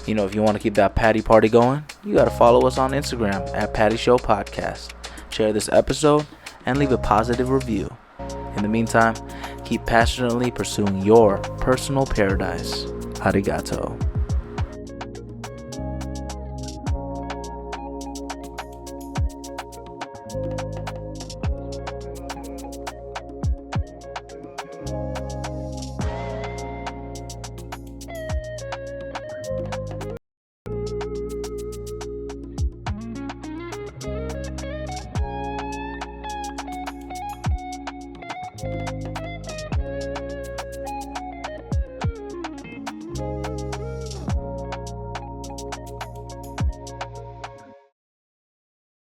Speaker 1: If you want to keep that Patty party going, you got to follow us on Instagram at Patty Show Podcast. Share this episode and leave a positive review. In the meantime, keep passionately pursuing your personal paradise. Arigato.